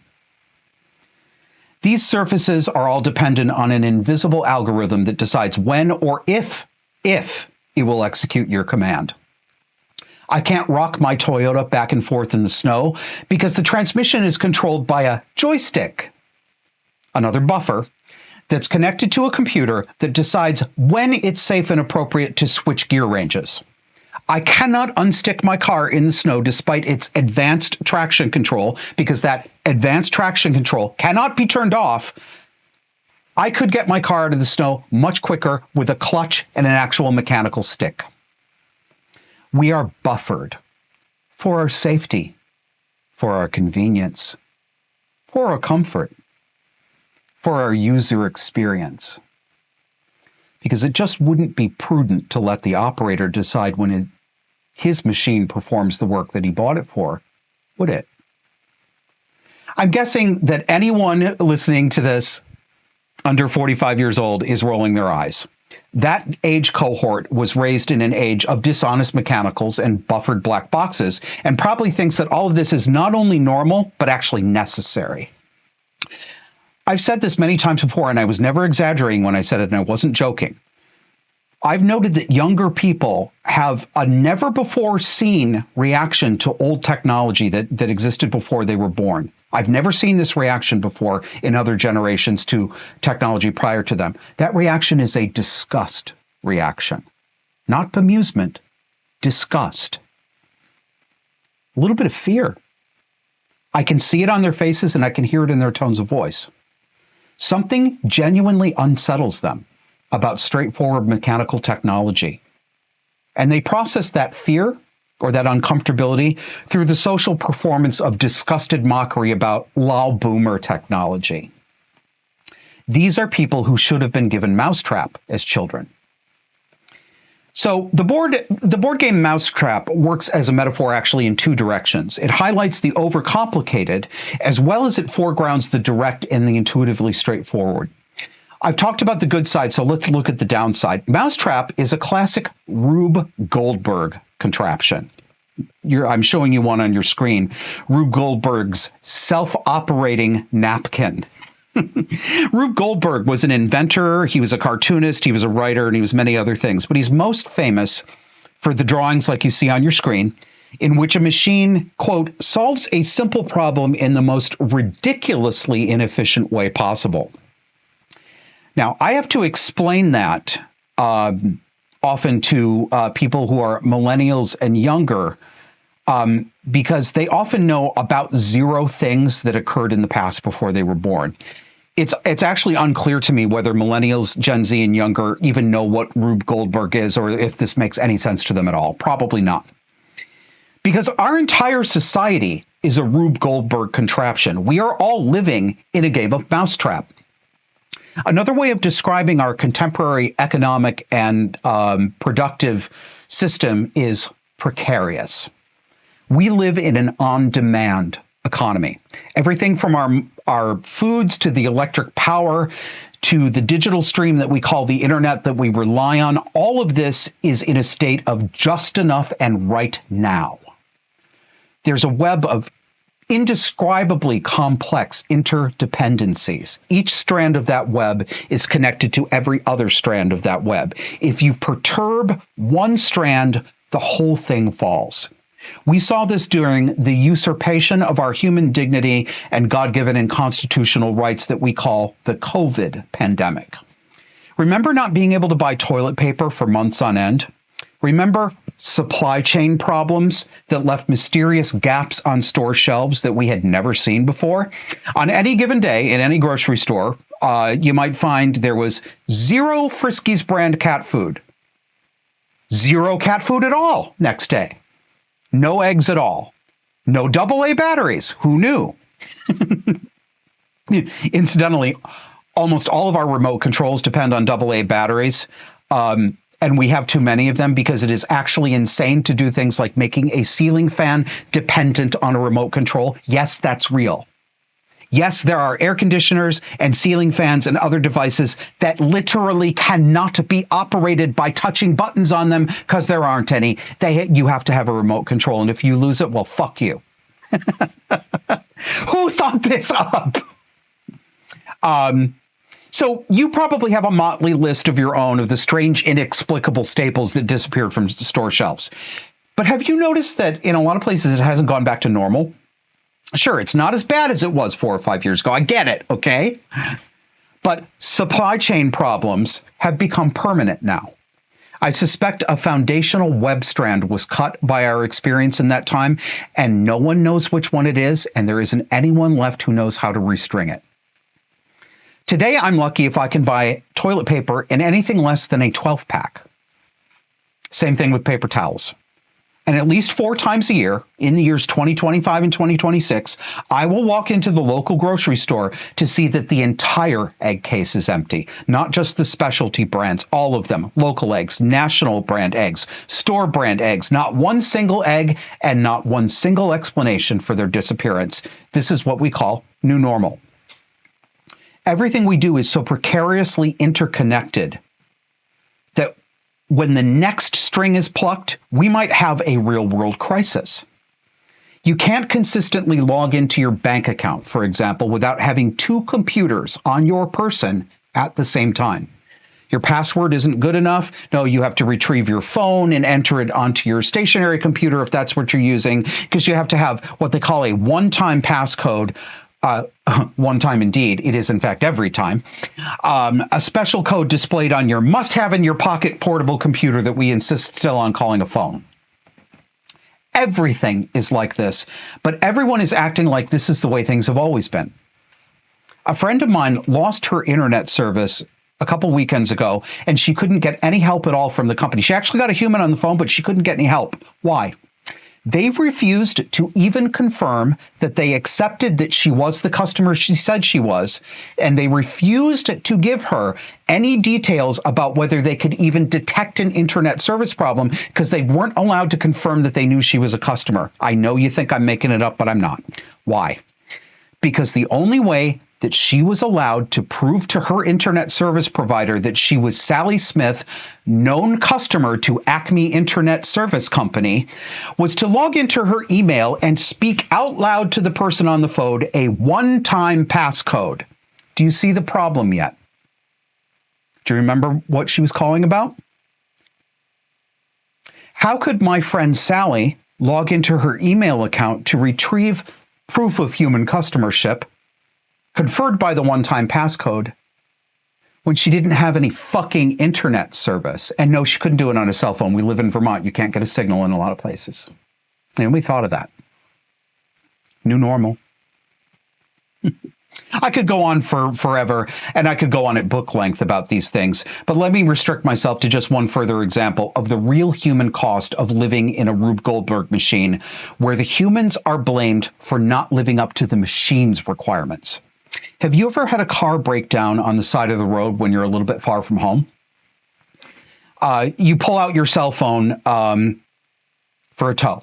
These surfaces are all dependent on an invisible algorithm that decides when or if it will execute your command. I can't rock my Toyota back and forth in the snow because the transmission is controlled by a joystick, another buffer, that's connected to a computer that decides when it's safe and appropriate to switch gear ranges. I cannot unstick my car in the snow despite its advanced traction control because that advanced traction control cannot be turned off. I could get my car out of the snow much quicker with a clutch and an actual mechanical stick. We are buffered for our safety, for our convenience, for our comfort, for our user experience. Because it just wouldn't be prudent to let the operator decide when his machine performs the work that he bought it for, would it? I'm guessing that anyone listening to this under 45 years old is rolling their eyes. That age cohort was raised in an age of dishonest mechanicals and buffered black boxes, and probably thinks that all of this is not only normal, but actually necessary. I've said this many times before, and I was never exaggerating when I said it, and I wasn't joking. I've noted that younger people have a never-before-seen reaction to old technology that existed before they were born. I've never seen this reaction before in other generations to technology prior to them. That reaction is a disgust reaction, not bemusement, disgust. A little bit of fear. I can see it on their faces and I can hear it in their tones of voice. Something genuinely unsettles them about straightforward mechanical technology. And they process that fear or that uncomfortability through the social performance of disgusted mockery about lol boomer technology. These are people who should have been given Mousetrap as children. So the board game Mousetrap works as a metaphor actually in two directions. It highlights the overcomplicated as well as it foregrounds the direct and the intuitively straightforward. I've talked about the good side, so let's look at the downside. Mousetrap is a classic Rube Goldberg contraption. I'm showing you one on your screen. Rube Goldberg's self-operating napkin. Rube Goldberg was an inventor, he was a cartoonist, he was a writer, and he was many other things. But he's most famous for the drawings like you see on your screen, in which a machine, quote, solves a simple problem in the most ridiculously inefficient way possible. Now, I have to explain that often to people who are millennials and younger, because they often know about zero things that occurred in the past before they were born. It's actually unclear to me whether millennials, Gen Z, and younger even know what Rube Goldberg is, or if this makes any sense to them at all. Probably not. Because our entire society is a Rube Goldberg contraption. We are all living in a game of Mousetrap. Another way of describing our contemporary economic and productive system is precarious. We live in an on-demand economy. Everything from our foods to the electric power to the digital stream that we call the internet that we rely on, all of this is in a state of just enough and right now. There's a web of indescribably complex interdependencies. Each strand of that web is connected to every other strand of that web. If you perturb one strand, the whole thing falls. We saw this during the usurpation of our human dignity and God-given and constitutional rights that we call the COVID pandemic. Remember not being able to buy toilet paper for months on end? Remember supply chain problems that left mysterious gaps on store shelves that we had never seen before? On any given day in any grocery store, you might find there was 0 Friskies brand cat food. 0 cat food at all next day. No eggs at all. No AA batteries. Who knew? Incidentally, almost all of our remote controls depend on AA batteries. And we have too many of them because it is actually insane to do things like making a ceiling fan dependent on a remote control. Yes, that's real. Yes, there are air conditioners and ceiling fans and other devices that literally cannot be operated by touching buttons on them because there aren't any. You have to have a remote control. And if you lose it, well, fuck you. Who thought this up? So you probably have a motley list of your own of the strange, inexplicable staples that disappeared from store shelves. But have you noticed that in a lot of places it hasn't gone back to normal? Sure, it's not as bad as it was 4 or 5 years ago. I get it, okay? But supply chain problems have become permanent now. I suspect a foundational web strand was cut by our experience in that time, and no one knows which one it is, and there isn't anyone left who knows how to restring it. Today, I'm lucky if I can buy toilet paper in anything less than a 12-pack. Same thing with paper towels. And at least 4 times a year, in the years 2025 and 2026, I will walk into the local grocery store to see that the entire egg case is empty. Not just the specialty brands, all of them. Local eggs, national brand eggs, store brand eggs. Not one single egg and not one single explanation for their disappearance. This is what we call new normal. Everything we do is so precariously interconnected when the next string is plucked, we might have a real-world crisis. You can't consistently log into your bank account, for example, without having two computers on your person at the same time. Your password isn't good enough. No, you have to retrieve your phone and enter it onto your stationary computer if that's what you're using, because you have to have what they call a one-time passcode. One time indeed. It is, in fact, every time. A special code displayed on your must-have in your pocket portable computer that we insist still on calling a phone. Everything is like this, but everyone is acting like this is the way things have always been. A friend of mine lost her internet service a couple weekends ago, and she couldn't get any help at all from the company. She actually got a human on the phone, but she couldn't get any help. Why? They refused to even confirm that they accepted that she was the customer she said she was, and they refused to give her any details about whether they could even detect an internet service problem because they weren't allowed to confirm that they knew she was a customer. I know you think I'm making it up, but I'm not. Why? Because the only way that she was allowed to prove to her internet service provider that she was Sally Smith, known customer to Acme Internet Service Company, was to log into her email and speak out loud to the person on the phone a one-time passcode. Do you see the problem yet? Do you remember what she was calling about? How could my friend Sally log into her email account to retrieve proof of human customership conferred by the one-time passcode when she didn't have any fucking internet service? And no, she couldn't do it on a cell phone. We live in Vermont. You can't get a signal in a lot of places. And we thought of that. New normal. I could go on for forever, and I could go on at book length about these things, but let me restrict myself to just one further example of the real human cost of living in a Rube Goldberg machine, where the humans are blamed for not living up to the machine's requirements. Have you ever had a car break down on the side of the road when you're a little bit far from home? You pull out your cell phone for a tow.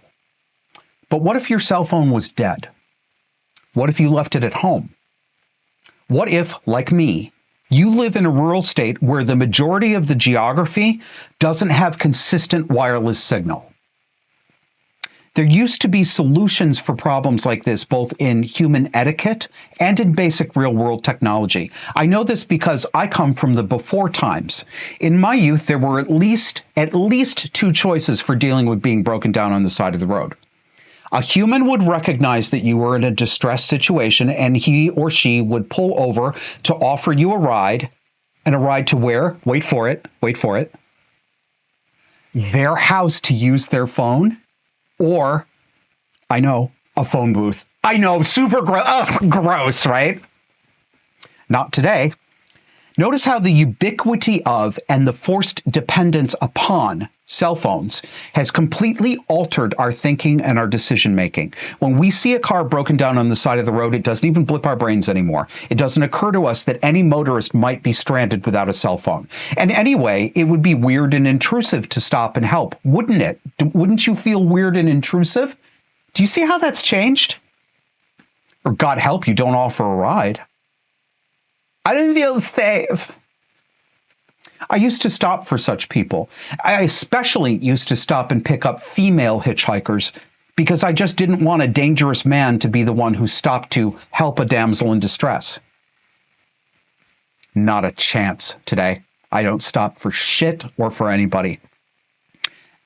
But what if your cell phone was dead? What if you left it at home? What if, like me, you live in a rural state where the majority of the geography doesn't have consistent wireless signal? There used to be solutions for problems like this, both in human etiquette and in basic real-world technology. I know this because I come from the before times. In my youth, there were at least two choices for dealing with being broken down on the side of the road. A human would recognize that you were in a distress situation, and he or she would pull over to offer you a ride. And a ride to where? Wait for it. Their house to use their phone. Or, I know, a phone booth. I know, super gross, right? Not today. Notice how the ubiquity of and the forced dependence upon cell phones has completely altered our thinking and our decision making. When we see a car broken down on the side of the road, it doesn't even blip our brains anymore. It doesn't occur to us that any motorist might be stranded without a cell phone. And anyway, it would be weird and intrusive to stop and help, wouldn't it? Wouldn't you feel weird and intrusive? Do you see how that's changed? Or God help you, don't offer a ride. I didn't feel safe. I used to stop for such people. I especially used to stop and pick up female hitchhikers because I just didn't want a dangerous man to be the one who stopped to help a damsel in distress. Not a chance today. I don't stop for shit or for anybody.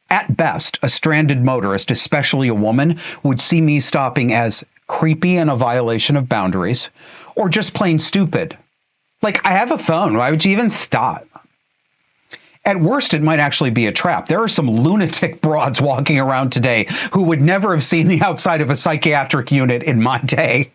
At best, a stranded motorist, especially a woman, would see me stopping as creepy and a violation of boundaries, or just plain stupid. Like, I have a phone. Why would you even stop? At worst, it might actually be a trap. There are some lunatic broads walking around today who would never have seen the outside of a psychiatric unit in my day.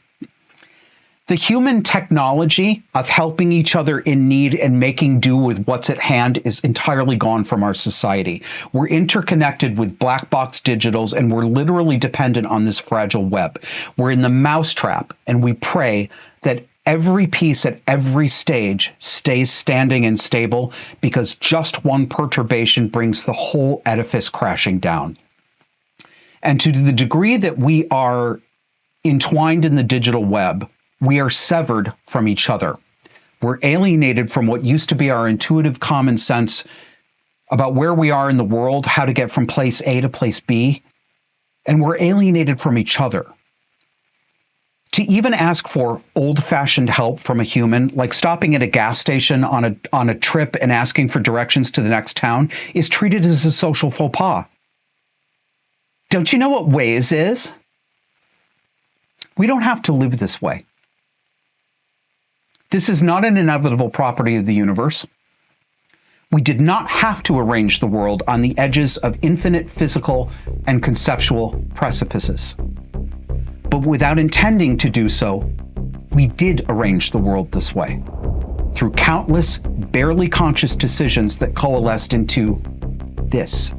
The human technology of helping each other in need and making do with what's at hand is entirely gone from our society. We're interconnected with black box digitals, and we're literally dependent on this fragile web. We're in the mousetrap, and we pray that every piece at every stage stays standing and stable, because just one perturbation brings the whole edifice crashing down. And to the degree that we are entwined in the digital web, we are severed from each other. We're alienated from what used to be our intuitive common sense about where we are in the world, how to get from place A to place B, and we're alienated from each other. To even ask for old-fashioned help from a human, like stopping at a gas station on a trip and asking for directions to the next town, is treated as a social faux pas. Don't you know what Waze is? We don't have to live this way. This is not an inevitable property of the universe. We did not have to arrange the world on the edges of infinite physical and conceptual precipices. But without intending to do so, we did arrange the world this way, through countless, barely conscious decisions that coalesced into this.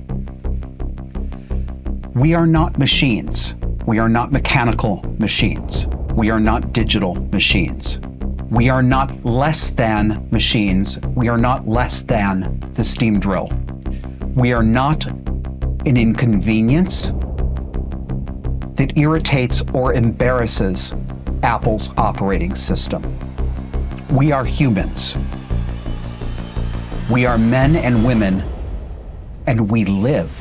We are not machines. We are not mechanical machines. We are not digital machines. We are not less than machines. We are not less than the steam drill. We are not an inconvenience that irritates or embarrasses Apple's operating system. We are humans. We are men and women, and we live.